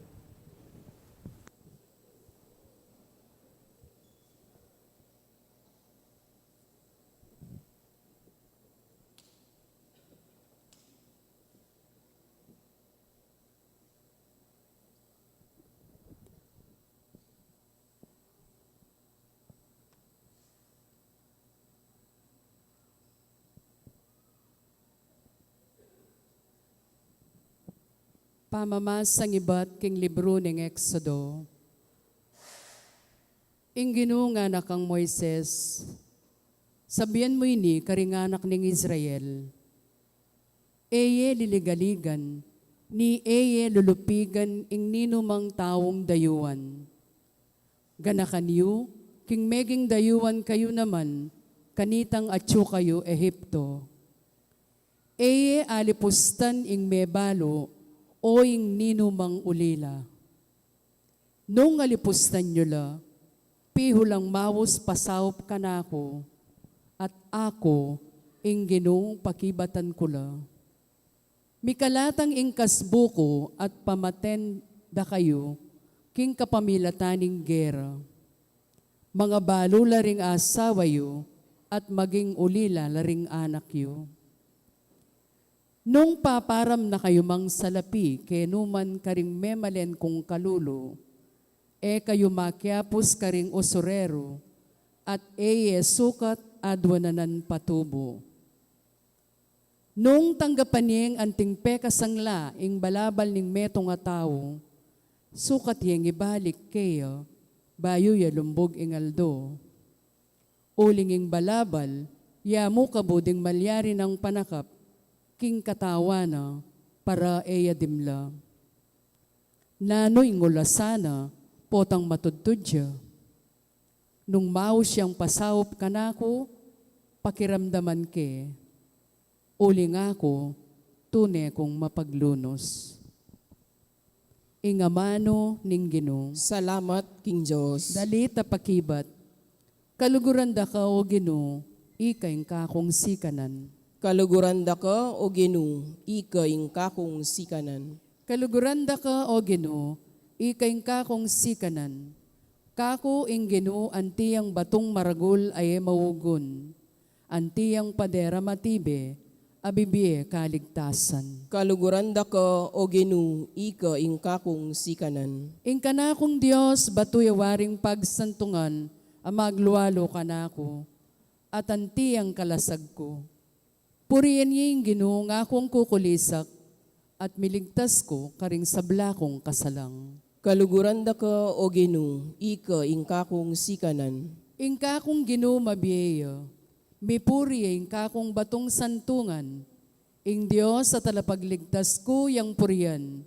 Pamamasang iba't king libro ng Exodo. Inginunga na kang Moises, sabihan mo ini karinganak ng Israel, eye liligaligan, ni eye lulupigan ing ninumang taong dayuan. Ganakan yu, king meging dayuan kayo naman, kanitang atyo kayo Ehipto. Eye alipustan ing mebalo, o ing ninumang ulila. Nung alipustan nyo la, pihulang mawos pasawp kanako, at ako ing ginong pakibatan ko la. Mikalatang ing kasbuko at pamaten da kayo, king kapamilataning gera. Mga balo laring asawa yo, at maging ulila laring anak yo. Nung paparam na kayo mang salapi, kenuman karing memalen kong kalulo, kayo makiapos karing usurero, at sukat adwananan patubo. Nung tanggapan niyeng anting pekasangla, ing balabal ning metong ataw, sukat yeng ibalik kayo, bayo ya lumbog ing aldo. Uling ing balabal, yamu kabuding malyari ng panakap, king katawana para dimla. Nano ingulasana, potang matudtudya. Nung mau siyang pasawop kanako, pakiramdaman ke, uling ako, tune kong mapaglunos. Ingamano ning Ginoo, Salamat, King Diyos. dalita pakibat, kaluguran da ka o Ginoo, ikaing kakong sikanan. Kaluguran da ka, o Ginoo, ikaing kakong sikanan. Kaluguran da ka o Ginoo, ikaing kakong sikanan. Kako ing Ginoo antiyang batong maragul ay mawugon. Antiyang padera matibe, abibiye kaligtasan. Kaluguran da ka, o Ginoo, ikaing kakong sikanan. Ing kanakong Dios batuyawaring pagsantungan, amagluwalo kanako, at antiyang kalasag ko. Puriyan niya yung Ginoo nga akong kukulisak at miligtas ko karing sabla kong kasalang. Kaluguran da ka, o Ginoo, ikaing kakong sikanan. Ing kakong Ginoo mabiyeya, mipuri ing kakong batong santungan, ing Diyos sa talapagligtas ko yang puriyan,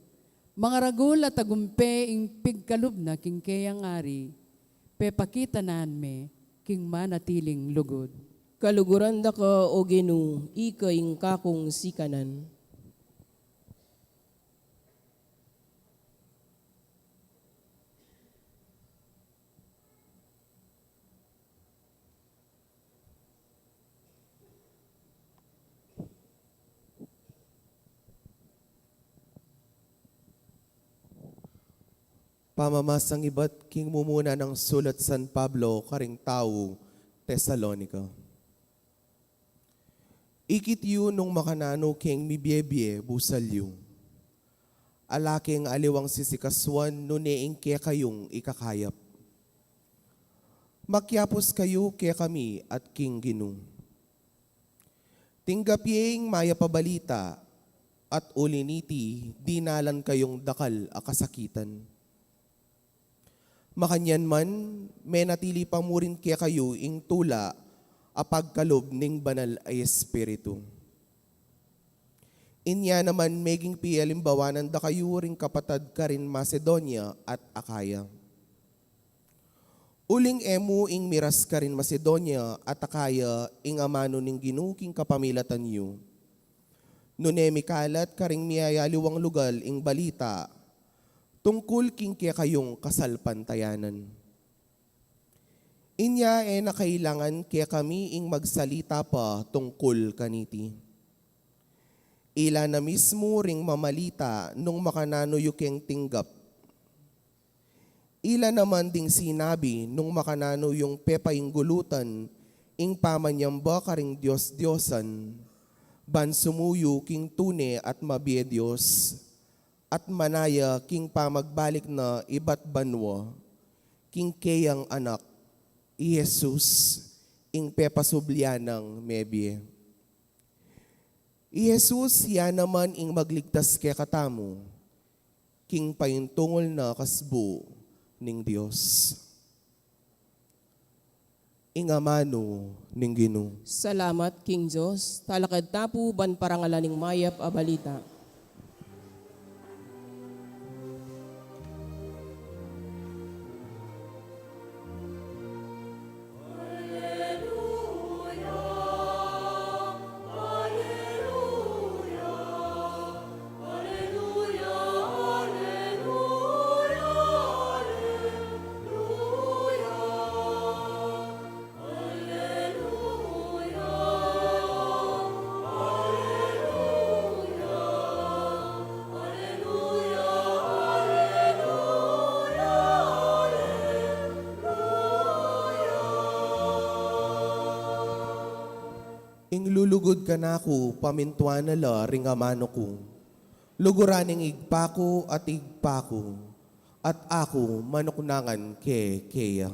mga ragul at agumpe ing pigkalub na king kayang ari, pepakita naan me, king manatiling lugod. Kaluguran da ka, o Ginoo, ikaing kakong sikanan. Pamamasang iba't king mumuna ng sulat San Pablo karing tao, Tesalonica. Ikit yu nung makanano king mibyebye busalyo. Alaking aliwang sisikaswan nuneing kaya kayong ikakayap. Makyapos kayo kaya kami at king ginu. Tinggapyeng maya pabalita at uliniti dinalan kayong dakal akasakitan. Makanyan man, may natili pa mo rin kaya kayo ing tula apagkalob ning banal ay espiritu. Inya naman meging pialimbawanan da kayo ring kapatad ka rin Macedonia at Akaya. Uling emu ing miras ka rin Macedonia at Akaya ing amano ning ginuking kapamilatan yu. Nunemi kalat ka ring miyayaliwang lugal ing balita tungkol king kaya kayong kasalpantayanan. Inya na kailangan kaya kami ing magsalita pa tungkol kaniti. Ila na mismo ring mamalita nung makanano yung tinggap. Ila naman ding sinabi nung makanano yung pepaing gulutan ing pamanyamba ka ring Diyos-Diyosan, ban sumuyo king tune at mabie Diyos, at manaya king pamagbalik na iba't banwa, king kayang anak, i Jesus, ing pepasublyanang mebye. I Jesus, yan naman ing magligtas kaya katamo, king payuntungol na kasbo ning Diyos. Ing amano ning Ginoo. Salamat, King Diyos. Talakad tapu ban parangalaning mayap a balita. Ing lulugod ka na ako, pamintuan na la ring amano ko. Luguraning igpako at igpako, at ako manuknangan ke keya.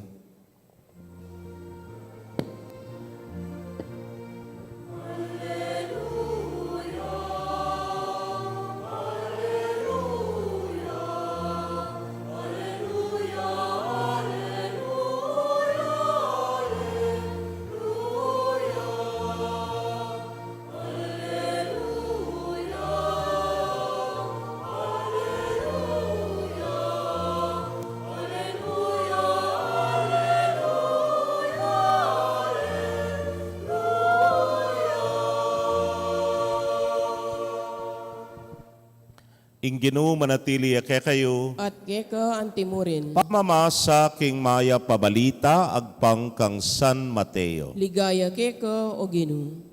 Ing Ginoo manatili kay kayo, At keka antimurin. pamamasa king maya pabalita agpang kang San Mateo. Ligaya keka o Ginoo.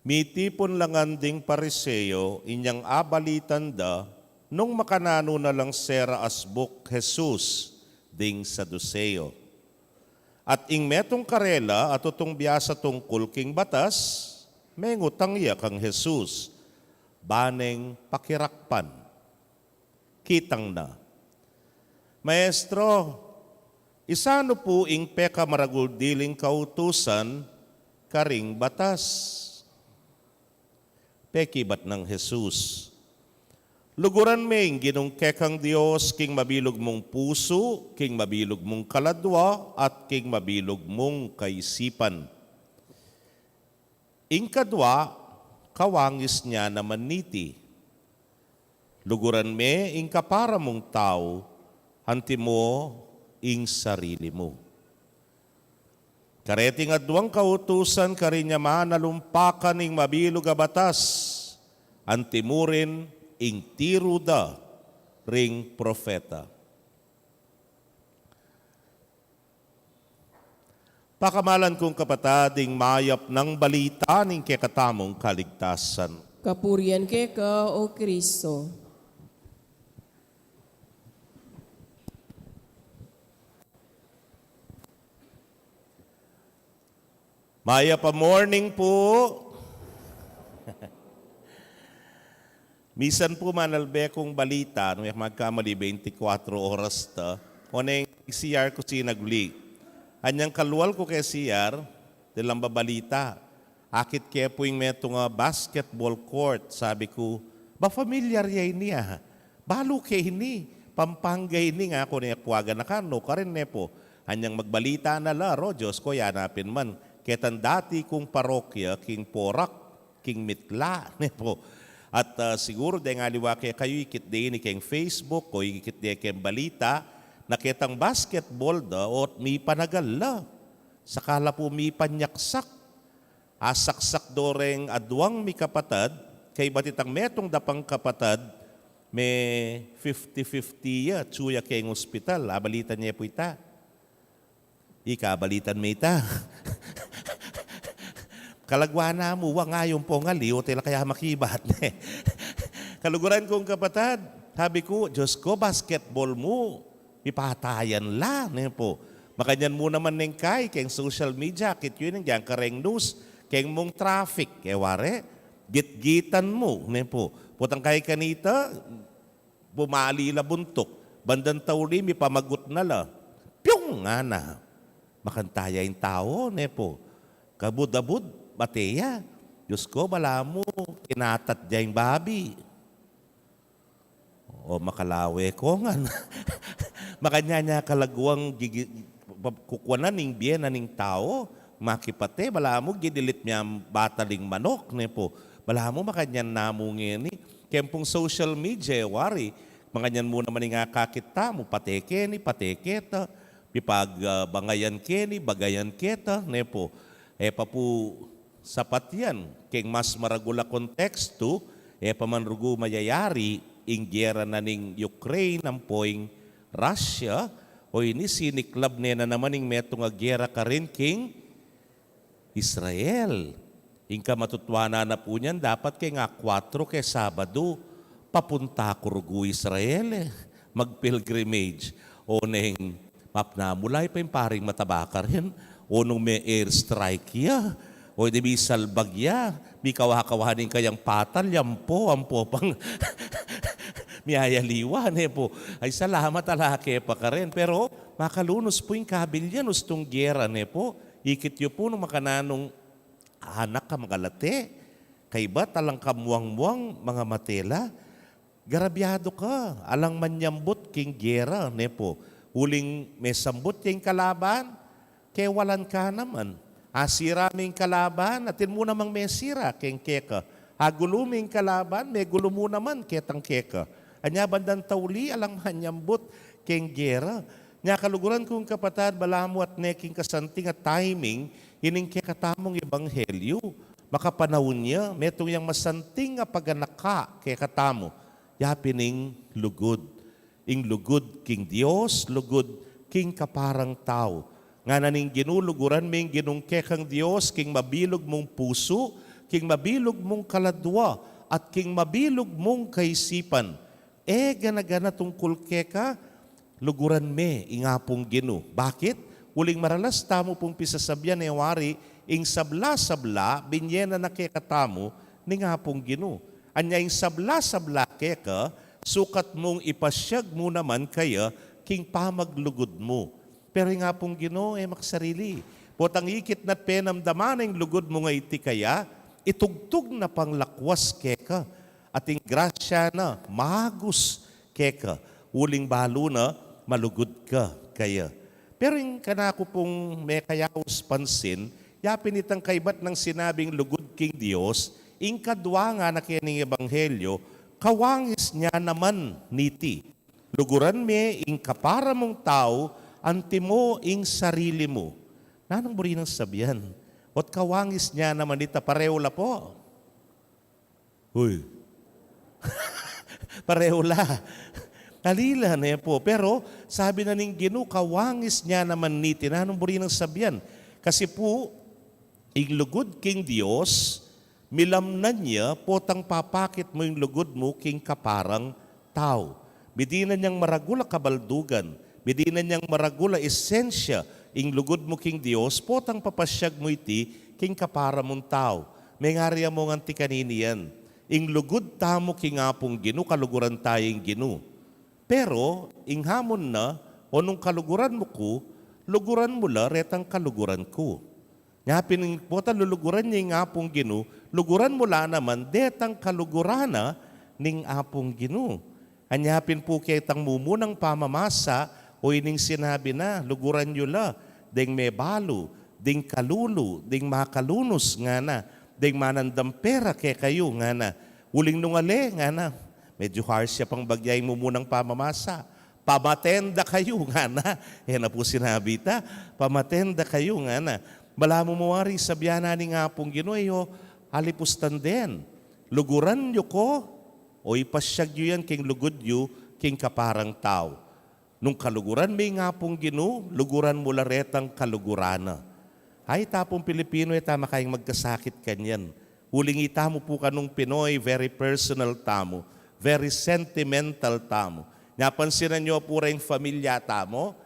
Mitipon langan ding pariseo inyang abalitan da nung makanano na lang sera asbuk Jesus ding Saduseo. At ing metong karela at utong biyasa tungkol king batas, may ngutang iya kang Jesus, baneng pakirakpan. Kitang na. Maestro, isano po ing peka maragul diling kautusan karing batas? Pekibat ng Jesus. Luguran ming ginungkekang Diyos, king mabilog mong puso, king mabilog mong kaladwa, at king mabilog mong kaisipan. Ing kadwa, kawangis niya naman niti. Luguran me, ing kapara mong tao, hanti mo, ing sarili mo. Kareting adwang kautusan karinya manalumpakan ing mabilog a batas, antimurin ing tiruda ring propeta. Pakamalan kong kapatading mayap ng balita ning kekatamong kaligtasan. Kapurian ka, O Kristo. Maya pa morning po. Misan po manalbe kong balita, no magkamali 24 oras ta, kuneng CR ko sinagli. Anyang kaluwal ko kay CR, dilang babalita. Akit kaya po yung metong basketball court. Sabi ko, ba familiar yay niya? Balo kay ni, pampangay ni nga ako niya kuwaga na kano, karin ne po. Anyang magbalita na laro, Diyos ko, yanapin man. Ketan dati kong parokya, king Porak, king Mitla, ne po. At siguro dahil nga liwa kayo ikit din keng Facebook o ikit din keng balita, nakitang basketball da o may panagala. Sakala po may panyaksak. Asaksak doreng adwang mi kapatad, kay batitang metong dapang kapatad, may 50-50 ya, tsuya keng ospital, abalitan niya po ita. Ika, abalitan mo ita. Kalagwana mo, ngayon po nga liyo, tila kaya makibat. Kaluguran kong kapatad, sabi ko, Diyos ko, basketball mo, ipatayan la. Po. Makanyan mo naman ng keng social media, kit yun yung kareng news, keng mong traffic, kaya ware, gitgitan mo. Po. Putang kay kanita, bumali la buntok, bandan tauli, may pamagot na la. Pyong nga na, makantaya yung tao, po. Kabud-abud, Bateya, Diyos ko, bala mo, kinatat dyan babi. O makalawe ko nga. Makanya niya kalagwang kukwanan ng biyen ng tao, makipate, bala mo, gidilit niya bataling manok, ne po. Bala mo, makanyan namungin ni. Kempong social media, wari, makanyan mo naman nga kakita mo, pateke ni, pateketa, pipag bangayan keni, bagayan keta, ne po. Pa po, sapat yan. Keng mas maragula konteksto, pamanrugo mayayari, ing gera na ning Ukraine, ang poing Russia, o ini siniklab niya na naman ing metong gera ka rin king Israel. Ing ka matutwana na po niyan, dapat kay nga 4 kay Sabado, papunta ko rugo Israel magpilgrimage. O neng mapnamulay pa yung paring matabaka rin, o nung may airstrike ya, o di may salbag ya, may kawakawahanin kayang patal, yampo, ampo pang miyayaliwan, po. Ay salamat alake pa ka rin. Pero makalunos po yung kabil yan, ustong gera, po. Ikit yo po nung makananong anak ka magalate, kay ba talang kamuang-muang mga matela, garabyado ka, alang manyambot king gera, po. Huling may sambot yung kalaban, kaya walan ka naman. Asiraming kalaban, atin mo namang may sira, keng keka. Aguluming kalaban, may gulo mo naman, ketang keka. Anya bandan tauli, alang hanyambot, keng gera. Nya kaluguran kong kapatad, balamo at neking kasanting at timing, ining kekatamong ebanghelyo. Makapanahon niya, metong yung masanting nga paganaka, kekatamo. Yapining lugod. Ing lugod king Dios, lugod king kaparang tao. Nga naning ginuluguran ming ginungkekang Diyos, king mabilog mong puso, king mabilog mong kaladwa, at king mabilog mong kaisipan. Gana-gana tungkol keka, luguran me, ingapong ginu. Bakit? Uling maralas tamo pong pisasabyan ni wari, ing sabla-sabla, binyena na kekatamo, ni ngapong ginu. Anya ing sabla-sabla keka, sukat mong ipasyag mo naman kaya, king pamaglugod mo. Pero nga pong Ginoo maksarili. Potang ikit na penamdaman ang lugod mo nga iti kaya, itugtog na panglakwas keka. Ating grasya na, magus keka. Uling balo na, malugod ka kaya. Pero yung kanako pong may kayaos pansin, yapin itang kaibat ng sinabing lugod king Diyos, ing kadwa nga na kining ebanghelyo, kawangis niya naman niti. Luguran me ing kapara mong tao, antimo ing sarili mo. Nanang buri ng sabihan. Ot kawangis niya naman ita, pareho la po. Uy. Pareho la. Alila na po. Pero sabi na ning Ginoo, kawangis niya naman niti. Nanang buri ng sabihan. Kasi po, iglugod king Dios, milamnan niya, potang papakit mo yung lugod mo king kaparang tao. Bidina niyang maragula kabaldugan, bidina niyang maragula esensya, ing lugod mo king Dios, potang papasyag mo iti king kapara mong tao. May ngariya mo nga ti kanini yan. Ing lugod tamo king apong Ginoo, kaluguran tayong Ginoo. Pero, ing hamon na, o nung kaluguran mo ko, luguran mo la, retang kaluguran ko. Nga pinipota luluguran niya yung apong Ginoo, luguran mo la naman, detang kalugurana ning apong Ginoo. Anyapin po kitang mumunang pamamasa, o ining sinabi na, luguran nyo la, ding may balo, ding kalulu, ding makalunos nga na, ding manandampera kay kayo nga na, uling nungali nga na, medyo harsh siya pang bagyay mo munang pamamasa, pamatenda kayo nga na, yan na po sinabi ta, pamatenda kayo nga na, bala mo mawari sabihan na ni nga pong Ginoo, halipustan din, luguran nyo ko, o ipasyag nyo yan king lugod nyo, king kaparang tao. Nung kaluguran may nga pong Ginoo, luguran mo laretang kalugurana. Ay, tapong Pilipino, tama kayong magkasakit kanyan. Huling itamo po kanong Pinoy, very personal tamo, very sentimental tamo. Napansinan nyo po rin familia tamo,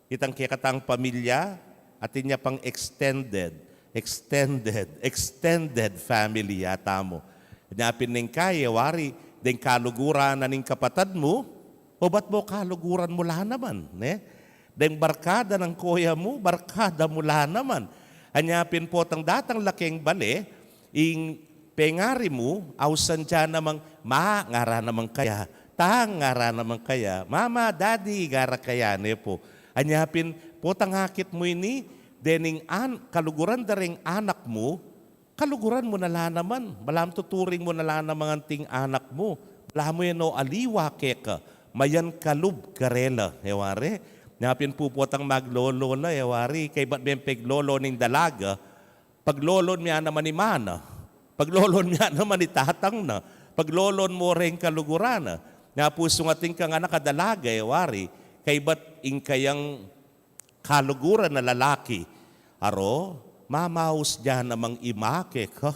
itang kikatang pamilya, at inya pang extended family tamo. Napin ning kaya, wari, ding kaluguran na ning kapatad mo, o ba't mo kaluguran mo lahat naman? Deng barkada ng kuya mo, barkada mo lahat naman. Anyapin po tang datang laking bali, ing pengari mo, ausan dyan namang, ngara namang kaya, ngara namang kaya, mama, daddy, gara kaya, po. Anyapin po tang hakit mo ini, dening kaluguran daring anak mo, kaluguran mo na lahat naman. Balam tuturing mo na lahat naman ang ting anak mo. Balam mo yan o aliwa keka. Mayan kalub karela, ewari. Napin po tang maglolo la, ewari. Kay ba't may peglolo ning dalaga, paglolon niya naman ni mana, paglolon niya naman ni tatang na, paglolon mo rin kalugurana. Nga po sungating ka nga nakadalaga, ewari. Kay ba't ing kayang kaluguran na lalaki, aro, mamaus niya namang imake ka.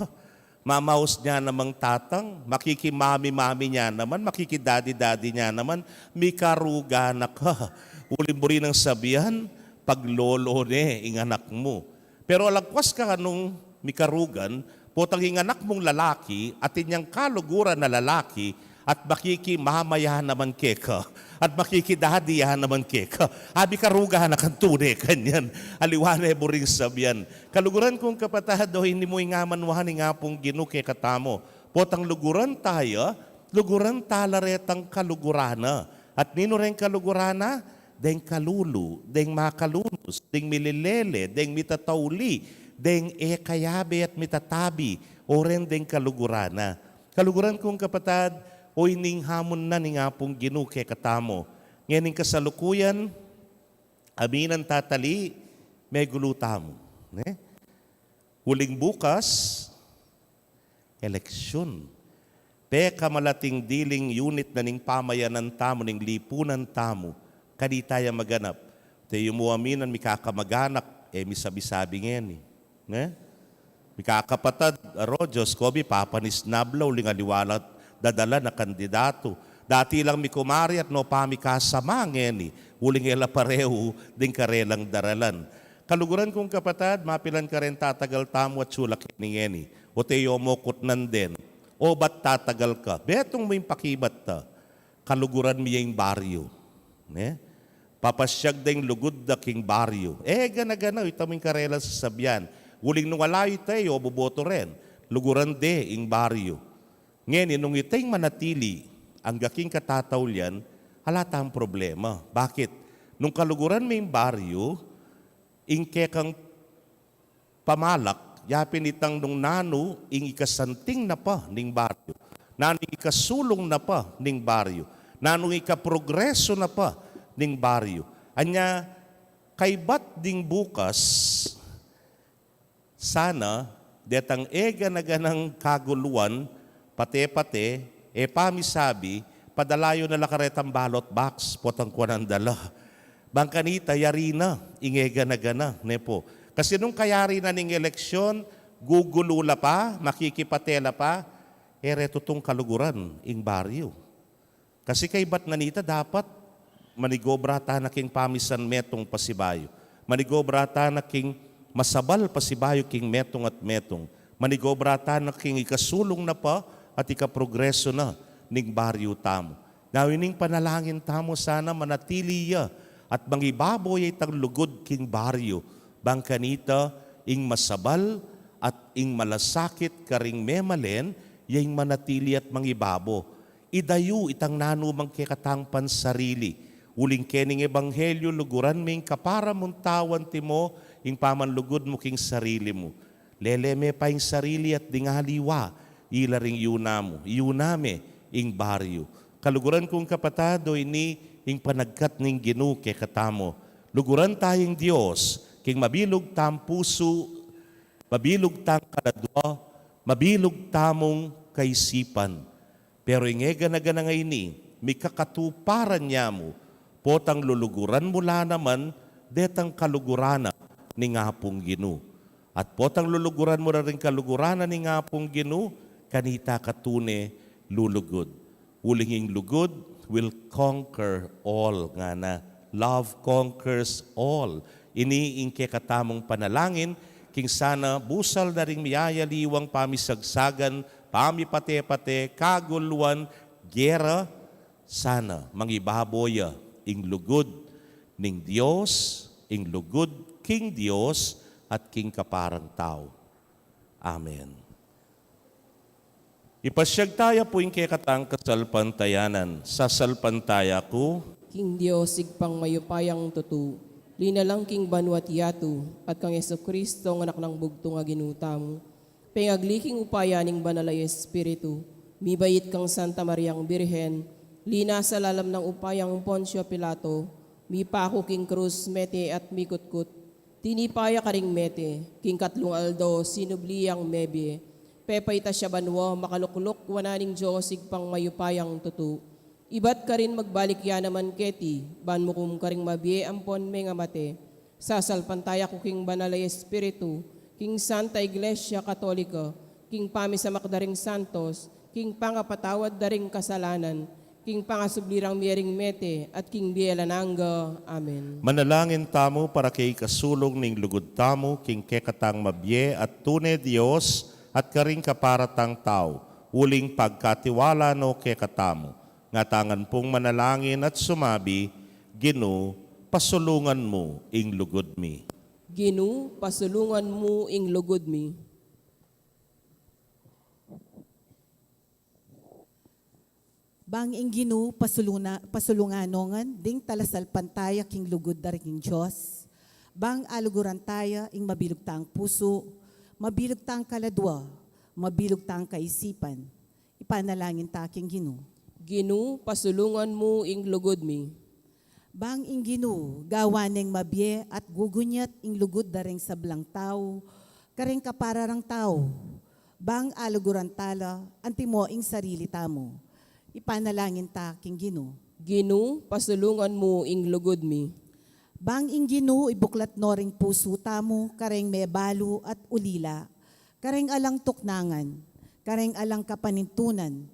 Mamaus niya namang tatang, makikimami-mami niya naman, makikidadi-dadi niya naman, may karuga na ka. Uli mo rin ang sabihan, paglolo ing anak mo. Pero alagwas ka nung may karugan, potang anak mong lalaki at inyang kaluguran na lalaki at makikimamaya naman keka at makikidadiya naman keka. Abi karuga na kantune kanyan. Aliwane mo rin sabihan. Kaluguran kong kapatad o hindi mo ingamanwahan nga pong Ginoo kay katamo. Potang luguran tayo, luguran talaretang kalugurana. At nino rin kalugurana? Deng kalulu, deng makalunos, deng mililele, deng mitatawli, deng kayabe at mitatabi, o rin deng kalugurana. Kaluguran kong kapatad, o ining hamon na ni nga pong Ginoo kay katamo. Ngayon kasalukuyan, aminan tatali, may gulutamo. Huling bukas, eleksyon. Peka malating diling unit na ning pamayanan tamo, ning lipunan tamo, kaditaya maganap. Tayo mo aminan, mikakamaganap, misabi-sabi ngayon. Mikakapatad, Diyos ko, papanis nablaw, lingaliwalat, dadala na kandidato. Dati lang mi kumari at no pamikasama ngeni. Uling ela pareho ding karelang daralan. Kaluguran kong kapatad, mapilan ka rin tatagal tamo at sulak ni ngeni. O teyo mo kutnan din. O ba't tatagal ka? Betong mo yung pakibat ta. Kaluguran mi yung baryo. Papasyag ding lugod da king baryo. Gana-gana, itaming karela sa sabyan. Uling nung alayo tayo, buboto rin. Luguran de ing baryo. Ngayon, nung itay manatili ang gaking katatawlian, halata ang problema. Bakit? Nung kaluguran may baryo, ingkekang pamalak, yapin itang nung nano, ing ikasanting na pa ning baryo. Nanong ikasulong na pa ning baryo. Nanong ikaprogreso na pa ning baryo. Anya, kay bat ding bukas, sana, detang ega na ganang kaguluan, pate-pate, pamisabi, padalayo na lakaretang balot box, potang kuwan ang dala. Bangkanita, yari na, ingega na gana, nepo. Kasi nung kayari na ning eleksyon, gugulula pa, makikipatela pa, retutong kaluguran, ing baryo. Kasi kay bat nanita, dapat manigobra ta na king pamisan metong pasibayo. Manigobra ta na king masabal pasibayo king metong at metong. Manigobra ta na king ikasulong na pa at ikaprogreso na ning baryo tamo. Nawining panalangin tamo sana manatiliya at mangibaboy itang lugod king baryo. Bangkanita, ing masabal at ing malasakit karing memalen, yung manatili at mangibabo. Idayu itang nanumang kekatang pansarili. Uling kening ebanghelyo, luguran ming kapara mong tawan ti mo, ing pamanlugod mo king sarili mo. Leleme pa ing sarili at dingaliwa, ilaring yunamo, yuname ing baryo. Kaluguran kong kapatado, ini ing panagkat ning Ginu kekatamo. Luguran tayong Diyos, king mabilog tam puso, mabilog tang kaladwa, mabilog tamong kaisipan. Pero ingega na gana ngayon may kakatuparan niya mo, potang luluguran mula naman, detang kalugurana ni ngapong Ginu. At potang luluguran mo na rin kalugurana ni ngapong Ginu, kanita katune lulugod. Ulinging lugod will conquer all nga na. Love conquers all. Iniing katamong panalangin, king sana busal na ring miyayaliwang pamisagsagan, pamipate-pate, kaguluan, gera, sana mangibaboya ing lugod ning Dios, ing lugod king Dios at king kaparang tao. Amen. Ipasyag tayo po yung kekatang kasalpantayanan. Sasalpantaya ko, King Diyos, sigpang mayupayang tutu, linalang king banwat yatu, at kang Yesu Kristo ng anak ng bugtong nga ginutam. Pengagliking upayaning banalay Espiritu, mibayit kang Santa Mariang Birhen, lina sa lalam ng upayang Poncio Pilato, mipako king krus mete at mikutkut, tinipaya ka ring mete, king katlong aldo, sinubliyang mebye, pepayta siya banwa, makalukluk, wananing Diyos, sigpang mayupayang tutu. Ibat ka rin magbalik ya naman keti, ban mo kum ka ring mabye ampon may nga mate, sasalpantaya ko king banalay Espiritu, king Santa Iglesia Katolika, king pamisamak daring santos, king pangapatawad daring kasalanan, king pangasublirang miering mete, at king bielananga. Amen. manalangin tamo para kay kasulong ning lugod tamo, king kekatang mabye at tune Dios, at karing kaparatang tao, uling pagkatiwala no kekatamo. Ngatangan pong manalangin at sumabi, Ginu, pasulungan mo ing lugod mi. Ginu, pasulungan mo ing lugod mi. Bang ing Ginu pasulunganongan ding talasalpantaya king lugod da king Diyos. Bang aluguran taya ing mabilog tang puso, mabilog tang kaladwa, mabilog tang kaisipan. Ipanalangin ta king Ginu. Ginu, pasulungan mo ing lugod mi. Bang ing Ginu, gawaneng mabye at gugunyat ing lugod da ring sablang tao, karing kapararang tao. Bang aluguran tala, antimo ing sarili tamo. Ipanalangin ta king Ginu. Ginu, pasulungan mo ing lugod mi. Bang ing Ginu, ibuklat no ring puso tamo, kareng may balo at ulila, kareng alang tuknangan, kareng alang kapanintunan,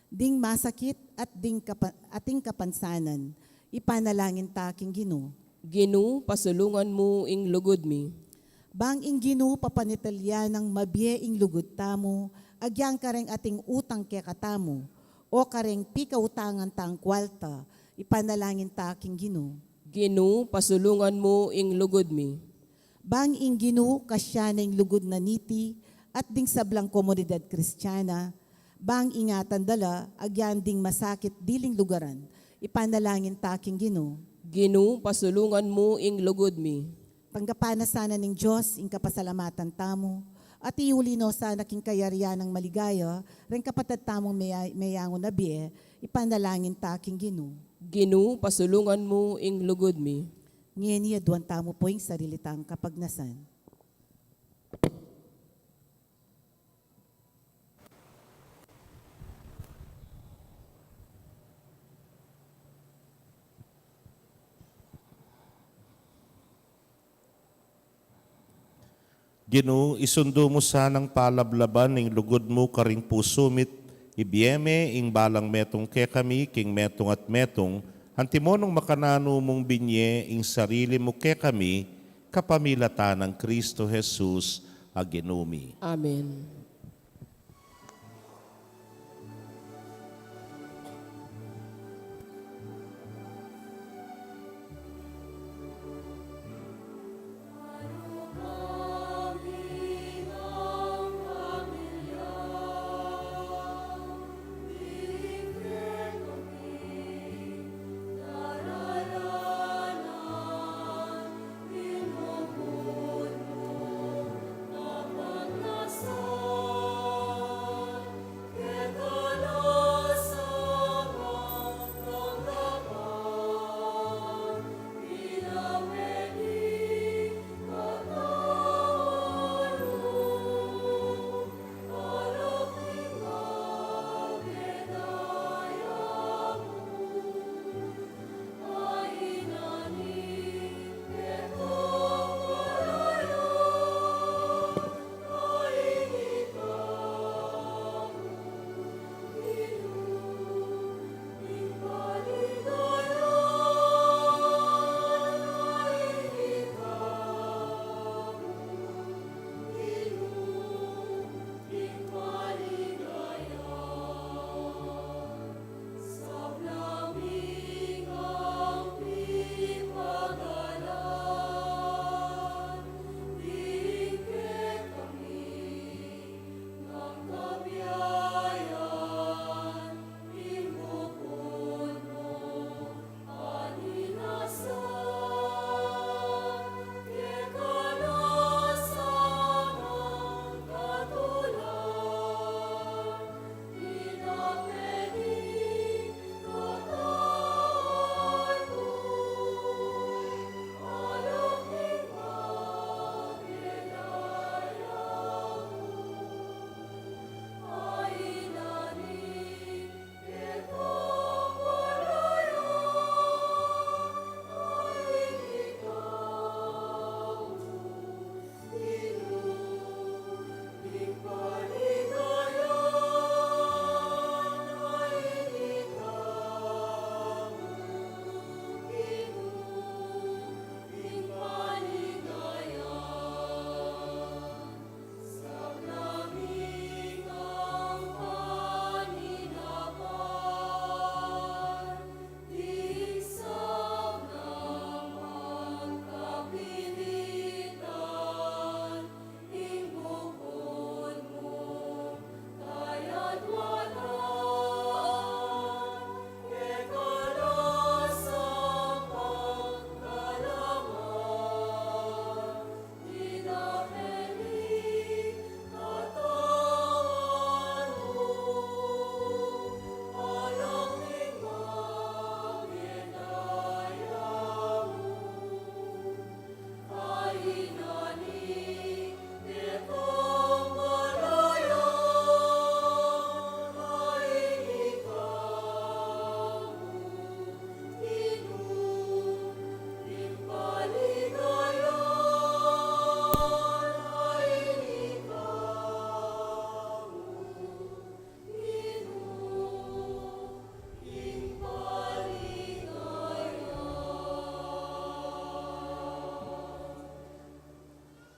ding masakit at ating kapansanan, ipanalangin ta king Ginu. Ginu, pasulungan mo ing lugod mi. Bang ing Ginu, papanitalya ng mabye ing lugod tamo, agyang kareng ating utang kaya katamo, o kareng pikautangan tang kwalta, ipanalangin ta king Ginu. Ginu, pasulungan mo ing lugod mi. Bang ing Ginu, kasya ng lugod na niti, at ding sablang komunidad Kristiyana, bang ingatan dala, agyan ding masakit diling lugaran, ipanalangin ta king Ginu. Ginu, pasulungan mo ing lugod mi. Panggapana sana ng Diyos, ing kapasalamatan tamo, at iuli no sana king kayarian ng maligaya, rin kapatid tamong mayangon na biye, ipanalangin ta king Ginu. Ginu, pasulungan mo ing lugod mi. Ngeni aduan tamo po yung sarilitang kapagnasan. Ginoo, isundo mo sanang palablaban ning lugod mo karing pusumit, ibieme ing balang metong ke kami, king metong at metong, antimonong makanano mong binye ing sarili mo ke kami, kapamilatan ng Kristo Jesus, aginumi. Amen.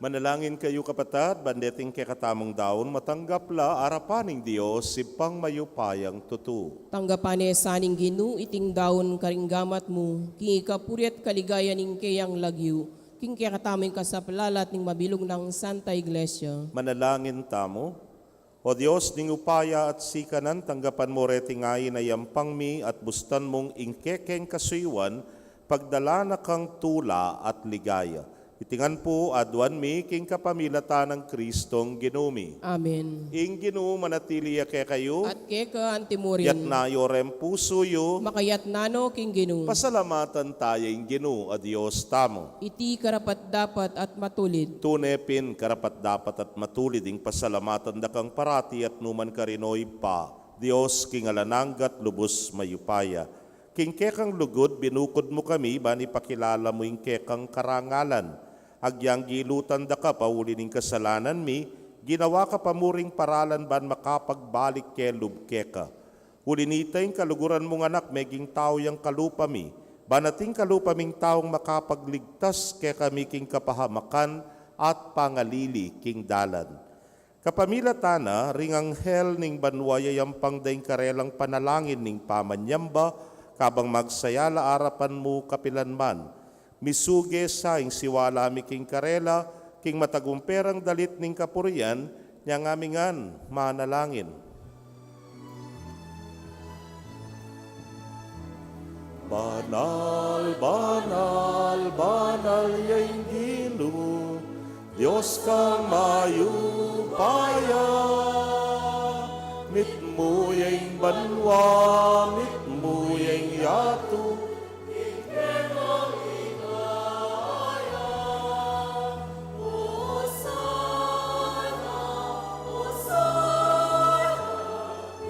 Manalangin kayo kapatad, bandeting kay katamong daon, matanggapla arapaning Diyos, si pangmayupayang tutu. Tanggapane saning Ginoo iting daon karinggamat mo, king ikapuriat kaligaya ning kayang lagyu, king kaya kataming kasaplalat ning mabilog ng Santa Iglesia. Manalangin tamo. O Diyos, ning upaya at sikanan, tanggapan mo retingayin na yampang mi at bustan mong ingkekeng kasuywan, pagdala na kang tula at ligaya. Itingan po aduan mi king kapamilata ng Kristong ginumi. Amen. Ing Ginoo manatili kay kayo, At keka yat antimurin, na yorem puso yo, makayat nano king Ginoo. pasalamatan tayo ing Ginoo a Dios tamo. Iti karapat dapat at matulid. Tunepin karapat dapat at matulid ing pasalamatan dakang parati at numan karinoy pa. Dios king alananggat lubos mayupaya. King kekang lugod binukod mo kami bani pakilala mo ing kekang karangalan. Agyang gilutan da ka pauli ning kasalanan mi, ginawa ka pamuring paralan ban makapagbalik ke lubkeka. Ulinita ing kaluguran mong anak meging tao yang kalupa mi, banating kalupa ming taong makapagligtas ke kami king kapahamakan at pangalili king dalan. Kapamilatana, ring anghel ning banwaya yampang daing karelang panalangin ning pamanyamba, kabang magsayala arapan mo kapilanman. Misuge sa ing siwala mi king karela, king matagumperang dalit ning kapurian, niyang amingan manalangin. Banal, banal, banal yaing Ginoo, Diyos kang mayupaya. Mitmo yaing banwa, mitmo yaing yatu,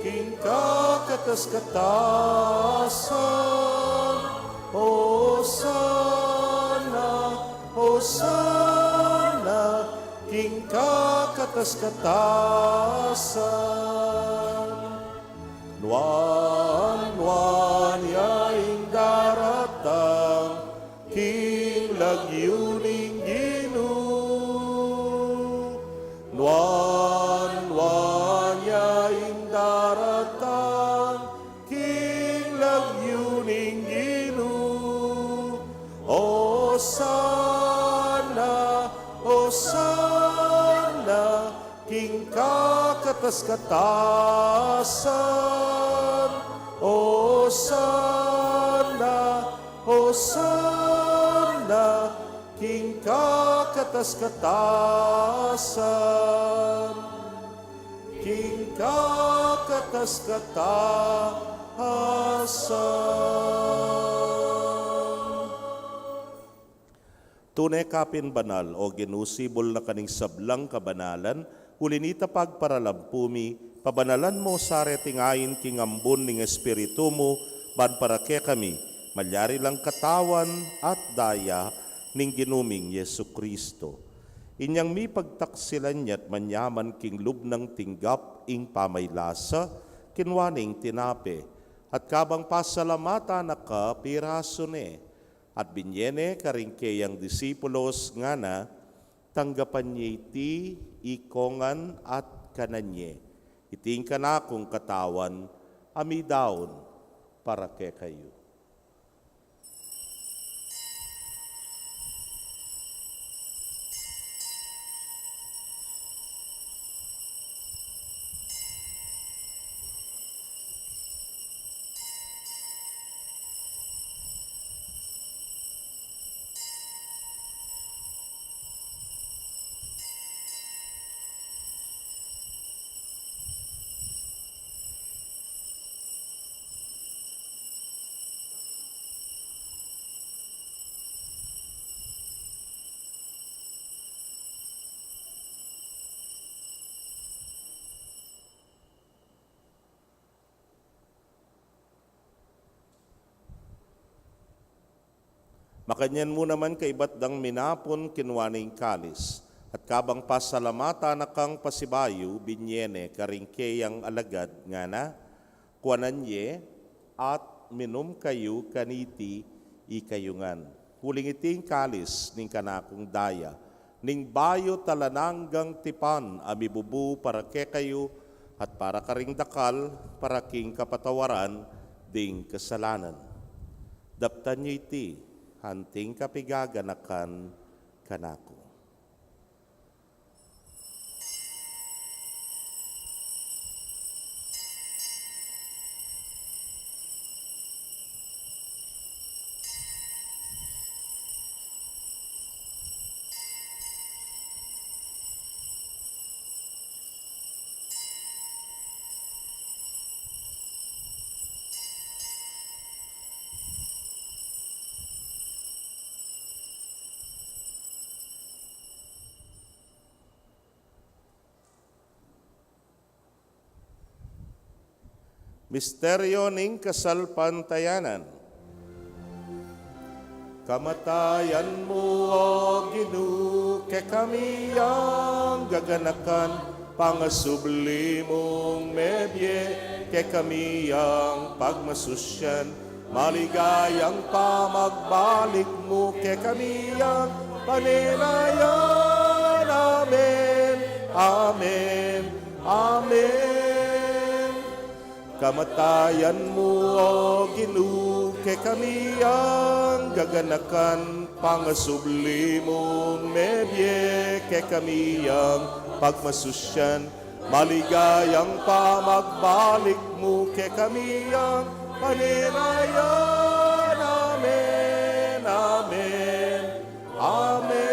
king kakatas katasan, Hosana, Hosana, king kakatas katasan. Nuan, nuan yaing daratang, king lagyuning Ginoo. Nuan, nuan yaing daratang, king lagyuning Ginoo. Hosana, Hosana, king kakatas katasan. Hosana, Hosana, king kakatas katasan. King kakatas katasan. Tunay kapin banal o ginusibol na kaning sablang kabanalan, hulinita pagparalampumi, pabanalan mo sa retingayin king ambon ning espiritu mo, ban para ke kami, malyari lang katawan at daya ning ginuming Yesu Kristo. Inyang mi pagtaksilan niya't manyaman king lubnang tinggap ing pamaylasa, kinwaning tinape, at kabang pasalamata na ka piraso ne, at binyene karingkeyang disipulos nga na, tanggapan niya iti, ikongan at kananye. Iting kanakong katawan, amidaon para ke kayo. Makanyan mo naman kay batdang minapon kinwaning kalis, at kabang pasalamata na kang pasibayo, binyene karingkeyang alagad nga na, kuananye at minum kayo kaniti ikayungan. Huling iting kalis ning kanakong daya, ning bayo talananggang tipan amibubu para ke kayo, at para karing dakal para king kapatawaran ding kasalanan. Daptan niyo iti, hanting kapigaganakan kanako. Misteryo ning kasalpantayanan. Kamatayan mo, O Ginoo, kay kami ang gaganakan, pangasublimong medye, kay kami ang pagmasusyan, maligayang pamagbalik mo, kay kami ang paninayan. Amen, Amen, Amen. Kamatayan mo, O Ginoo, kay kami ang gaganakan, pangasublimong medye, kay kami ang pagmasusyan, maligayang pamagbalik mo, kay kami ang paninayan. Amen, Amen, Amen.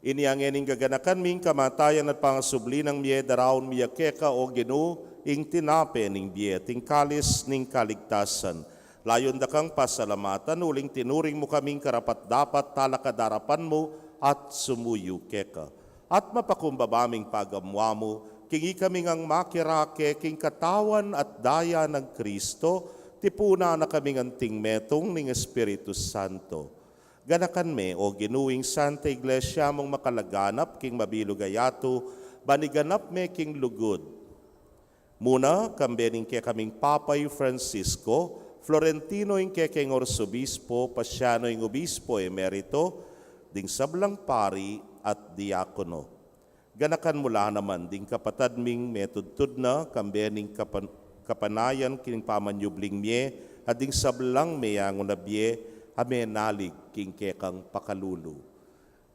Iniangening gaganakan ming kamatayan at pangasubli ng miye daraon miya keka, O Ginoo, ing tinape ning biye, ting kalis ning kaligtasan. Layon da kang pasalamatan, uling tinuring mo kaming karapat-dapat talakadarapan mo at sumuyo keka. At mapakumbabaming pagamwa mo, kingi kaming ang makirake, king katawan at daya ng Kristo, tipuna na kaming anting metong ning Espiritu Santo. Ganakan me, O Ginuing Santa Iglesia, mong makalaganap, king mabilugayato, baniganap me king lugod. Muna, kambening kay kaming Papay Francisco, Florentino ing kay king Orsobispo, Pasiano ing Obispo Emerito, ding sablang pari at diakono. Ganakan mula naman, ding kapatad ming metudtud na, kambening kapanayan king pamanyubling mye, at ding sablang meyangon na bye, amenalig king kekang pakalulu.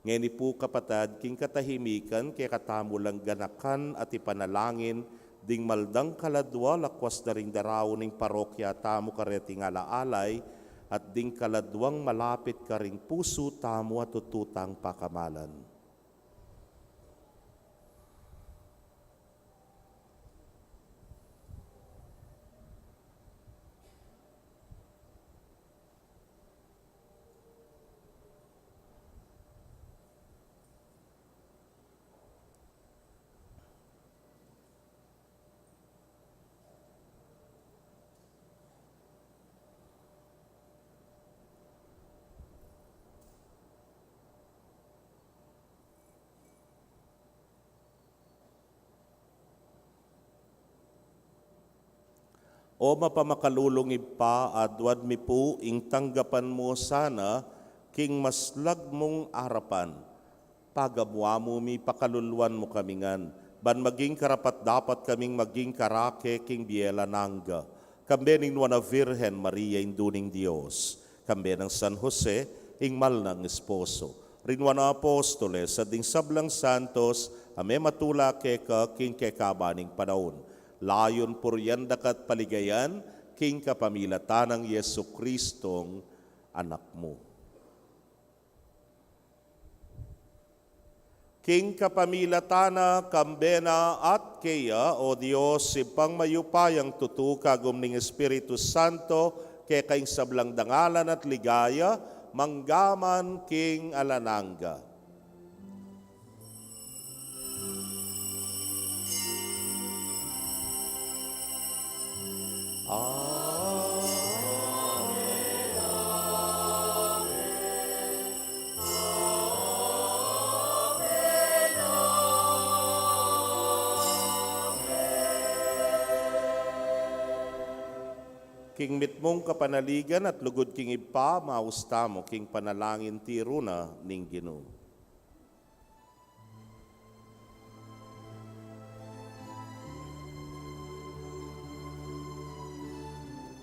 Ngayon po kapatad, king katahimikan, kay katamulang ganakan at ipanalangin, ding maldang kaladwa, lakwas na ring daraw ning parokya, tamo kareting alaalay, at ding kaladwang malapit ka ring puso, tamo at tututang pakamalan. O mapamakalulong ipa, adwad mi po, ing tanggapan mo sana, king maslag mong arapan. Pagamwa mo mi pakaluluan mo kamingan, ban maging karapat dapat kaming maging karake, king biela nangga. Kambe ning nuana Virgen Maria induning Dios, kambe ng San Jose, ing mal ng esposo. Rinwana apostoles, sa ding sablang santos, ame matula keka, king kekabaning panahon. Layon puryan dakat paligayan, king kapamilatan ng Yesu Kristong anak mo. King kapamilatana, kambena at kaya, O Diyos, ipang mayupayang tutu kagum ning Espiritu Santo, kay kaing sablang dangalan at ligaya, manggaman king alananga. King mitmong kapanaligan at lugod king ipa, mausta mo king panalangin tiruna ning Ginoo.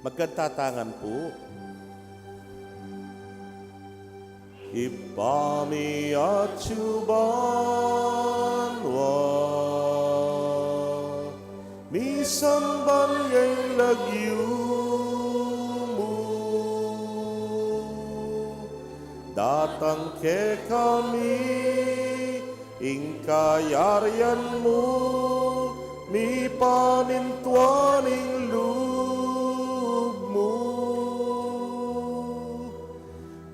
Magkantatangan po. Ipami at subanwa, misamban ngay lagyu mo, datang ke kami, ing kayaryan mo, mi panintuaning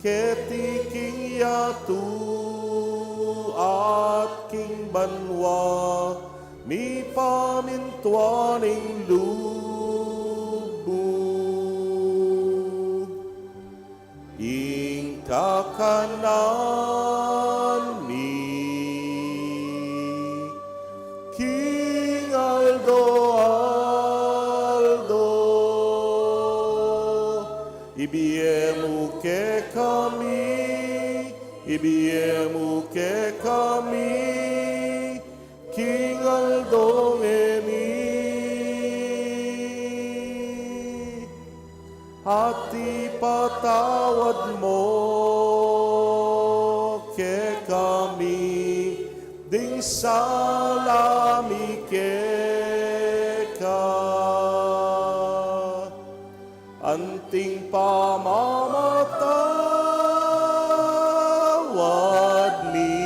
keti yatu at king banwa, mi pami tuwaning lubog. Ing kakanan mi, King Aldo, ibiemu ke kami, King Aldo at ipatawad mo ke kami, ding salami ke ka. Anting pamamatawad mi,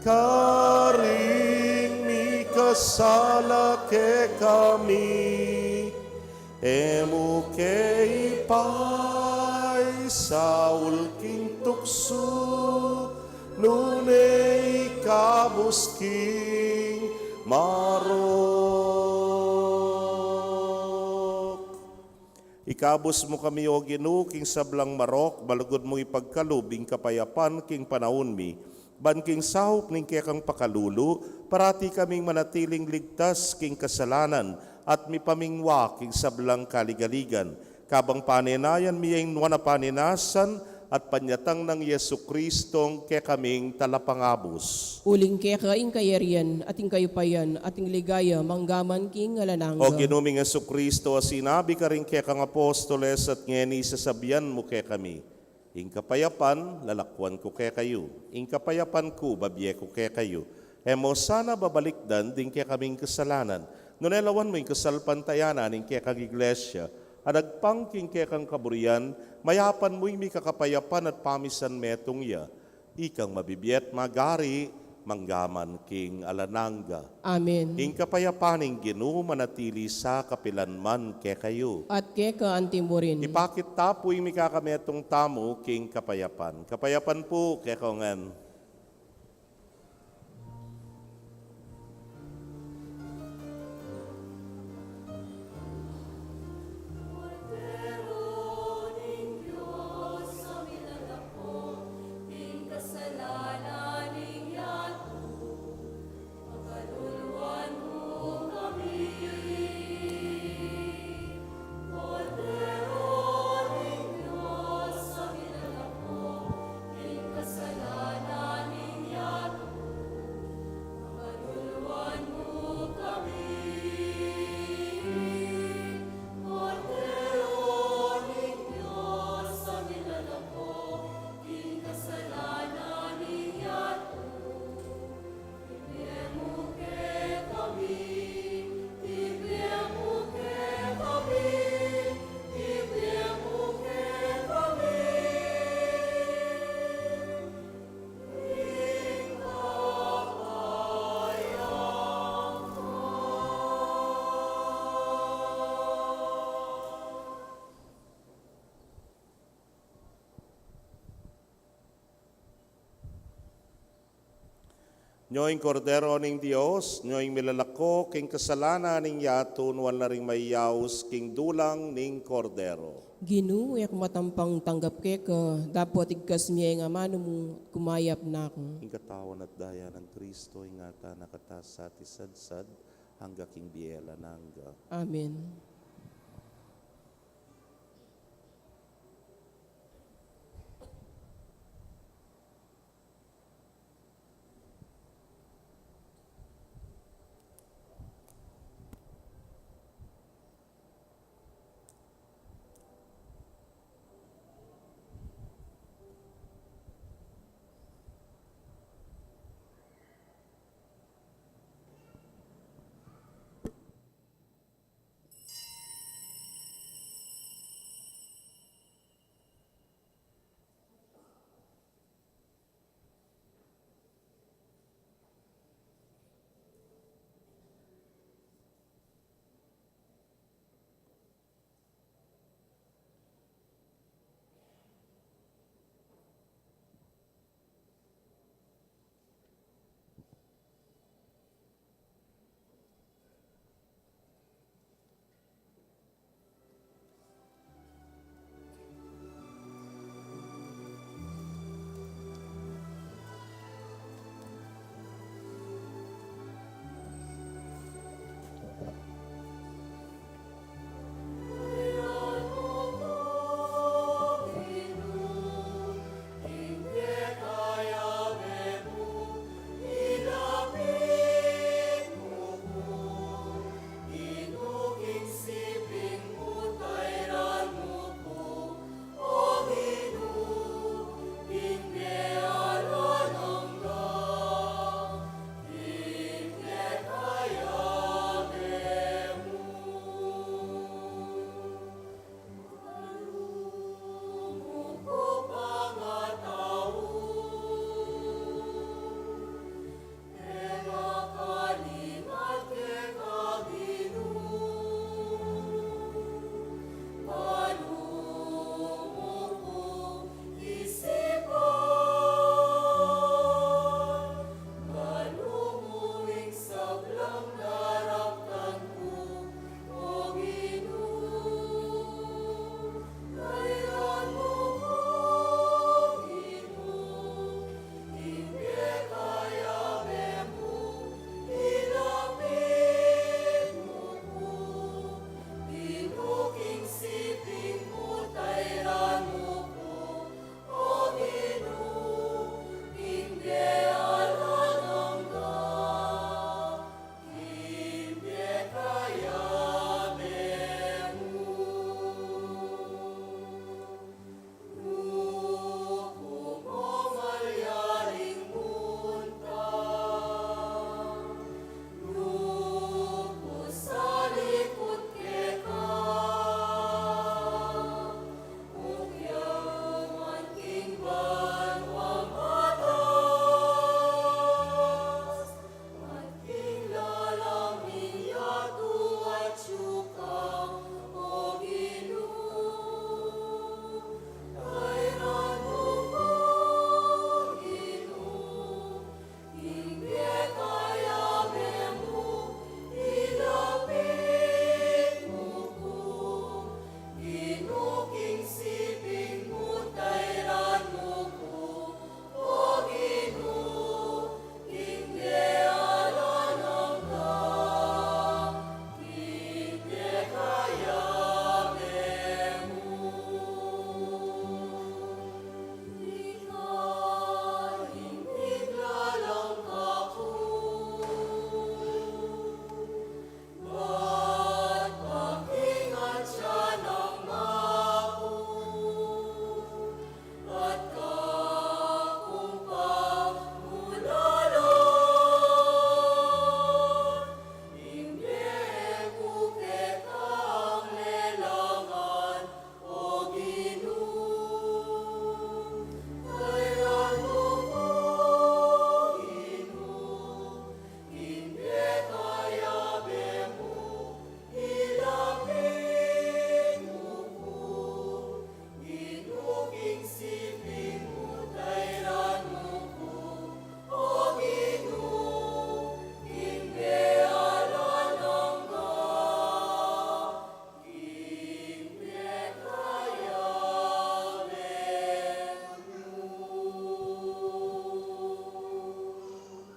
karing mi kasala ke kami, emo ke ipay sa ulking tukso, nunay kabusking marok. Ikabos mo kami o Ginoo king sablang marok, balagod mo ipagkalubing kapayapan king panahon mi, ban king sahop ning kekang pakalulu, parati kaming manatiling ligtas king kasalanan, at mi pamingwa king sablang kaligaligan. Kabang paninayan miyeng nuwana paninasan, at panyatang ng Yesu Kristong ke kaming talapangabos. Uling keka ing kayarian, ating kayupayan, ating ligaya, manggaman king alananga. O Ginuming Yesu Kristo, sinabi ka rin ke kang apostoles at ngeni sasabihan mo ke kami. Ing kapayapan, lalakwan ko ke kayo. Ing kapayapan ko, babye ko ke kayo. Emo sana babalikdan din ke kaming kasalanan. Nunelawan mo yung kasalpantayanan ing ke kang iglesia. Adagpangking ke kang kaburian, mayapan mo yung kakapayapan at pamisan metong ya. Ikang mabibiyet magari, manggaman king alananga. Amen. Ing kapayapaning Ginoo manatili sa kapilanman ke kayo. At keka antimurin. Ipakit tapo yung mikakametong tamo king kapayapan. Kapayapan po ke kongan. Nyoing kordero ning Dios, nyoing milalako king kasalanan ning yaton, wala ring mayaus king dulang ning kordero. Ginoo, yak matampang tanggap keka, dapat igkas miya nga mano mo kumayap na ako. Ing katawan at daya ng Kristo, ingata nakatas sa tisadsad, hangga king biela nangga. Amen.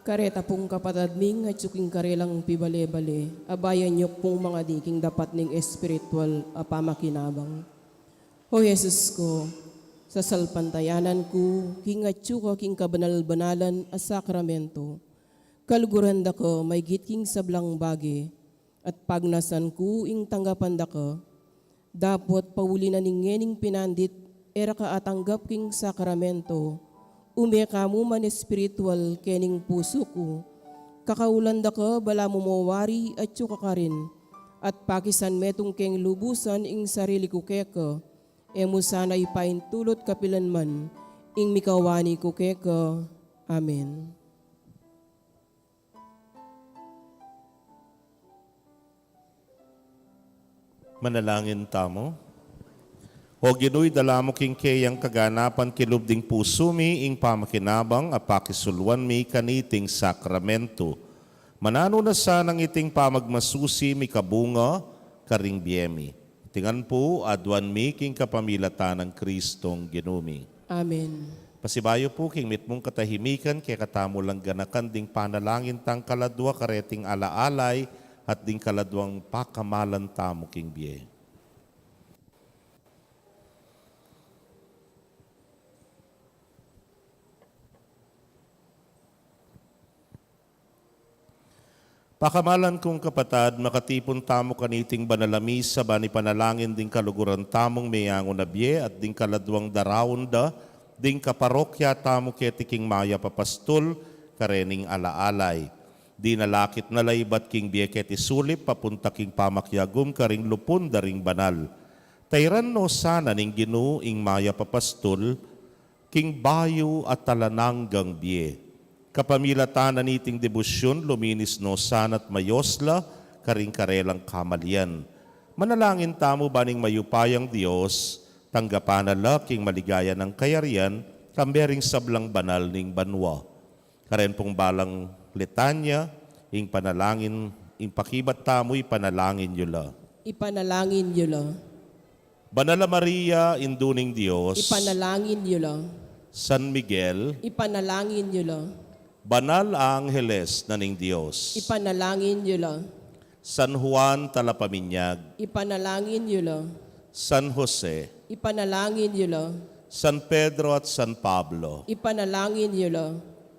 Kareta pong kapatadming at suking karelang pibale-bale, abayan niyo pong mga diking dapat ning espiritual pamakinabang. O Jesus ko, sa salpantayanan ko, king atsu ka king kabanal-banalan a sakramento, kaluguran da ko may giting sablang bagi, at pagnasan ko ing tanggapan da ko, dapot pauli na ningening pinandit, era ka atanggap king sakramento, umeka mo man espiritual kening puso ko. Kakaulan da ka bala mo mawari at yuka ka rin. At pakisan metong keng lubusan ing sarili ko keka. Emo sana ipaintulot kapilanman ing mikawani ko keka. Amen. Manalangin tamo. O Ginoy, dala mo king kayang kaganapan kilubding puso mi ing pamakinabang apakisulwan mi kaniting sakramento. Manano na sanang iting pamagmasusi mi kabunga karing biyemi. Tingan po adwan mi king kapamilatan ng Kristong Ginumi. Amen. Pasibayo po king mitmong katahimikan kaya katamo lang ganakan ding panalangin tang kaladwa kareting alaalay at ding kaladwang pakamalan tamo king biye. Pakamalan kong kapatad, makatipon tamo kaniting banalamis sa bani panalangin ding kaluguran tamong mayangon na biye at ding kaladwang darawon da, ding kaparokya tamo ketiking maya papastol, karening alaalay. Di nalakit na laybat king biye keti sulip, papunta king pamakyagum karing lupon daring banal. Tayran no sana ning Ginoo ing maya papastol, king bayo at talananggang biye. Kapamilatan na niting debusyon, luminis no sanat mayosla, karing karelang kamalian. Manalangin tamo baning mayupayang Diyos, tanggapan na laking maligaya ng kayarian, kambering sablang banal ning banwa. Karen pong balang litanya, ing panalangin, ing pakibat tamo'y panalangin yula. Ipanalangin niyo la. Banala Maria, induning Diyos, Ipanalangin niyo la. San Miguel, Ipanalangin niyo la. Banal Angeles na ning Diyos, Ipanalangin niyo la. San Juan Talapaminyag, Ipanalangin niyo la. San Jose, Ipanalangin niyo la. San Pedro at San Pablo, Ipanalangin niyo la.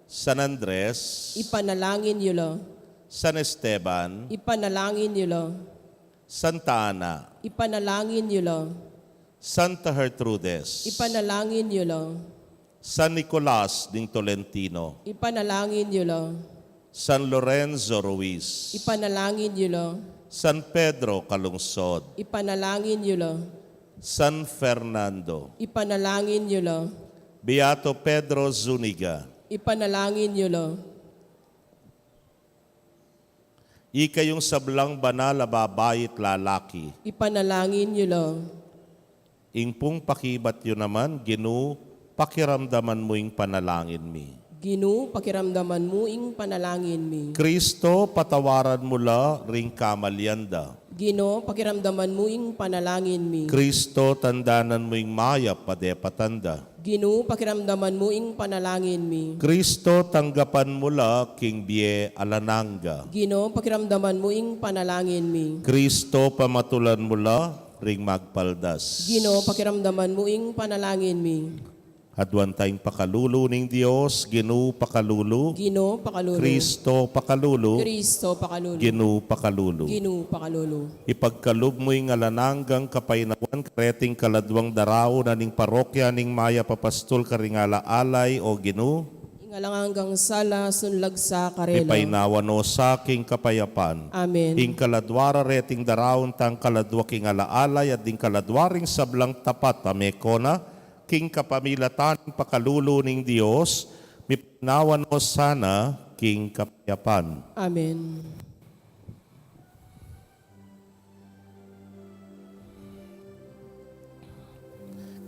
San Andres, Ipanalangin niyo la. San Esteban, Ipanalangin niyo la. Santa Ana, Ipanalangin niyo la. Santa Gertrudes, Ipanalangin niyo la. San Nicolas ding Tolentino, Ipanalangin niyo la. San Lorenzo Ruiz, Ipanalangin niyo la. San Pedro Calungsod, Ipanalangin niyo la. San Fernando, Ipanalangin niyo la. Beato Pedro Zuniga, Ipanalangin niyo la. ikayong sablang banal na babayit lalaki, Ipanalangin niyo la. ingpong pakibat yun naman, Ginoo, pakiramdaman mo yung panalangin mi. Ginoo, pakiramdaman mo ing panalangin mi. Kristo, patawaran mo la ring kamalianda. Ginoo, pakiramdaman mo ing panalangin mi. Kristo, tandanan mo yung maya padepatanda. Ginoo, pakiramdaman mo ing panalangin mi. Kristo, tanggapan mo la king biye alananga. Ginoo, pakiramdaman mo ing panalangin mi. Kristo, pamatulan mo la ring magpaldas. Ginoo, pakiramdaman mo ing panalangin mi. Adwan tayong pakalulu ning Diyos, Ginoo pakalulu, Ginoo, pakalulu. Kristo pakalulu, Kristo, pakalulu. Ginoo pakalulu. Ginoo, pakalulu. Ipagkalub mo yung alananggang kapainawan, kreting kaladwang darao na ning parokya ning maya papastol karingala alay o Ginoo, Ingalang hanggang sala, sunlag sa karela. ipainawan o saking kapayapan. Amen. Ing kaladwara reting daraon tang kaladwa king alaalay at ding kaladwaring sablang tapat amekona, king kapamilatan pakalulu ning Dios, mipnawan o sana king kapayapan. Amen.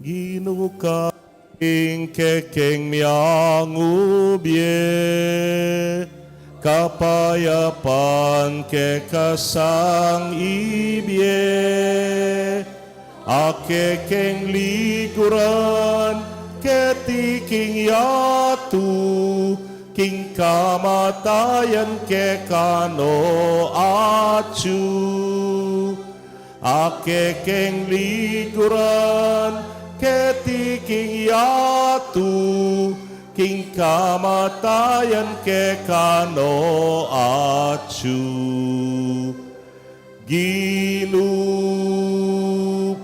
Ginoo ka king kekeng miangubye, kapayapan kekasang ibye, akekeng liguran ketiking yatu, king kamatayan ke kano achu ake keng liguran keti king yatu king kamatayan ke kano achu Ginu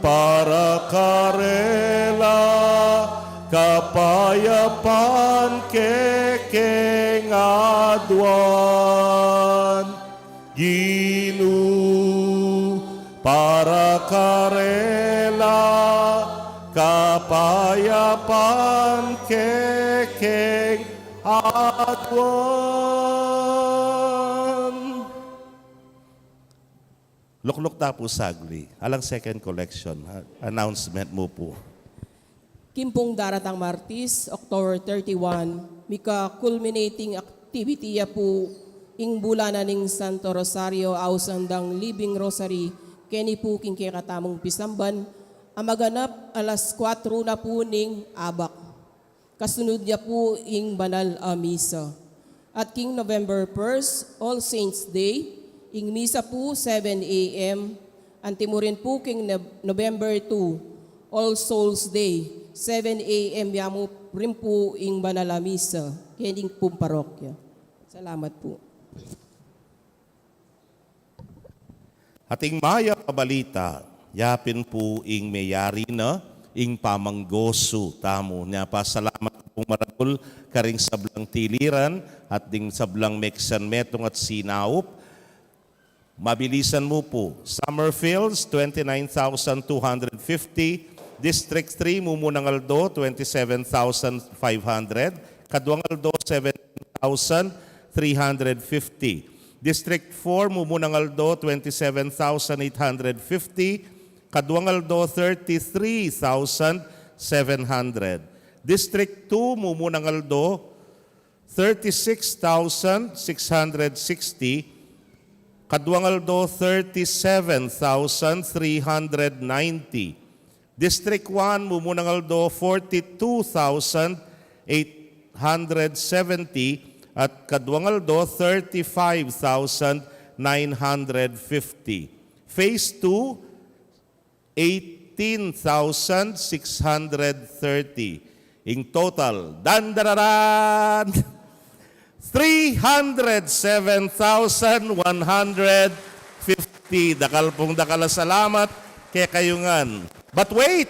para karela kapayapan kekeng aduan Ginu para karela kapayapan kekeng aduan. Lukluk tapo sagli. Alang second collection. Announcement mo po. Kimpong daratang Martis, October 31, mika culminating activity ya po ing bulanan ning Santo Rosario ausandang Living Rosary keni po king katamong pisamban amaganap alas 4 na po ning abak. Kasunod niya po ing banal a misa. At king November 1st, All Saints Day, ing misa po 7 a.m. Antimurin po king November 2, All Souls Day, 7 a.m. Yamu rin po ing banal a misa, kening pong parokya. Salamat po. Ating maya kabalita, yapin po ing mayari na, ing pamanggoso, tamo. Niya pa, salamat pong maragul, karing sablang tiliran, at ding sablang meksan metong at sinaup. Mabilisan mo po. Summerfields, 29,250. District 3, Mumunangaldo, 27,500. Kaduangaldo, 17,350. District 4, Mumunangaldo, 27,850. Kaduangaldo, 33,700. District 2, Mumunangaldo, 36,660. Kaduangaldo, 37,390. District 1, Mumunangaldo, 42,870. At Kaduangaldo, 35,950. Phase 2, 18,630. In total, dandararan! 307,150. Dakal pong dakala salamat kaya kayungan. But wait!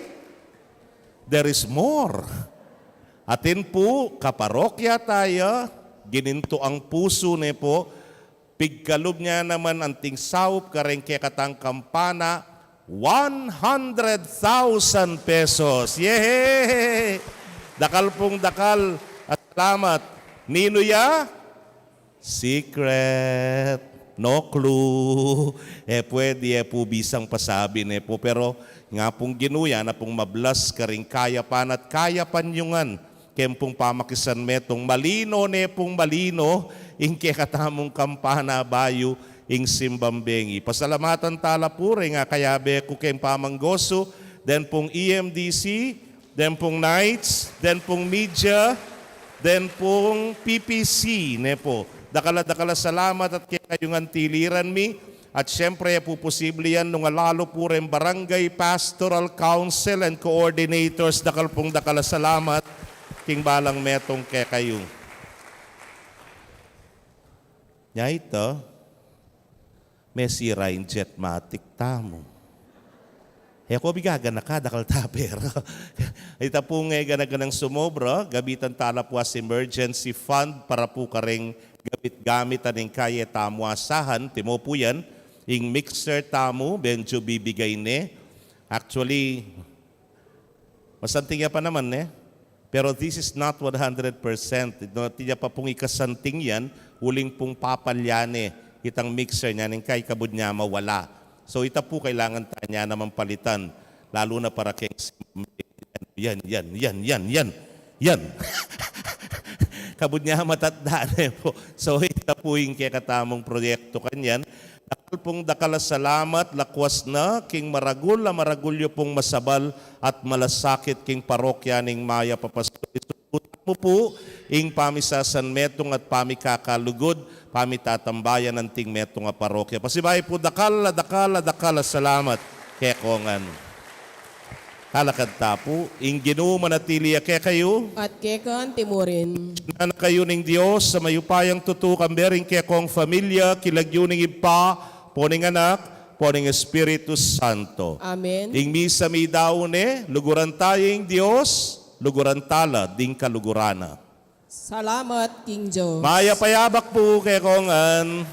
There is more. Atin po, kaparokya tayo, gininto ang puso ne po, pigkalub niya naman anting saup kareng kaya katang kampana, 100,000 pesos. Yehey! Dakal pong dakal at salamat. Nino ya? Secret. No clue. Pwede po bisang pasabi ne po. Pero nga pong ginuya na pong mablas karing kayapan at kayapan yungan. Kempong pamakisan metong malino ne pong malino. Ingke katamong kampana bayo ing simbambengi. Pasalamatan tala po rin nga kayabe ko kem pamanggoso. Then pong EMDC. Then pong Knights. Then pong media. Then pong PPC, ne po. Dakala salamat at kayong tiliran mi. At syempre po posible yan nung lalo po rin Barangay Pastoral Council and Coordinators. Dakala salamat. King balang metong kayo. Nya ito, Messi Ryan Jetmatic tamo. Ko bigaga na ka, dakal taper. Ita po nga ganaganang sumobra, gabitan tala po as emergency fund para po karing gamit aning kaya tamo asahan, timo po yan, ing mixer tamo, benjo bibigay ne. Actually, masanting pa naman ne. Pero this is not 100%. Tiya pa pong ikasanting yan, huling pong papalyane, itang mixer niya, ning kay kabud niya mawala. So ita po kailangan tanya naman palitan, lalo na para kay yan. Kabud niya matatda po. So ita po yung kaya katamong proyekto kanyan. Dakal pong dakala salamat, lakwas na, king maragul, maragulyo pong masabal at malasakit king parokya ning Maya Papasko. mo po, ing pamisasan metong at pamikakalugod, pamitatambayan ng ting metong nga parokya. Pasibay po, dakala, salamat kaya kongan. Halakad tapo, ing Ginoo manatili kaya kayo, At kekan timurin. na kayo ning Diyos sa mayupayang tutukang bering kaya kong familia, kilagyo ning ipa, poning anak, poning Espiritu Santo. Amen. Ing misa mi daune, luguran tayong Diyos, luguran tala, ding kalugurana. Salamat, King Joe. Maya payabak po kay kongan.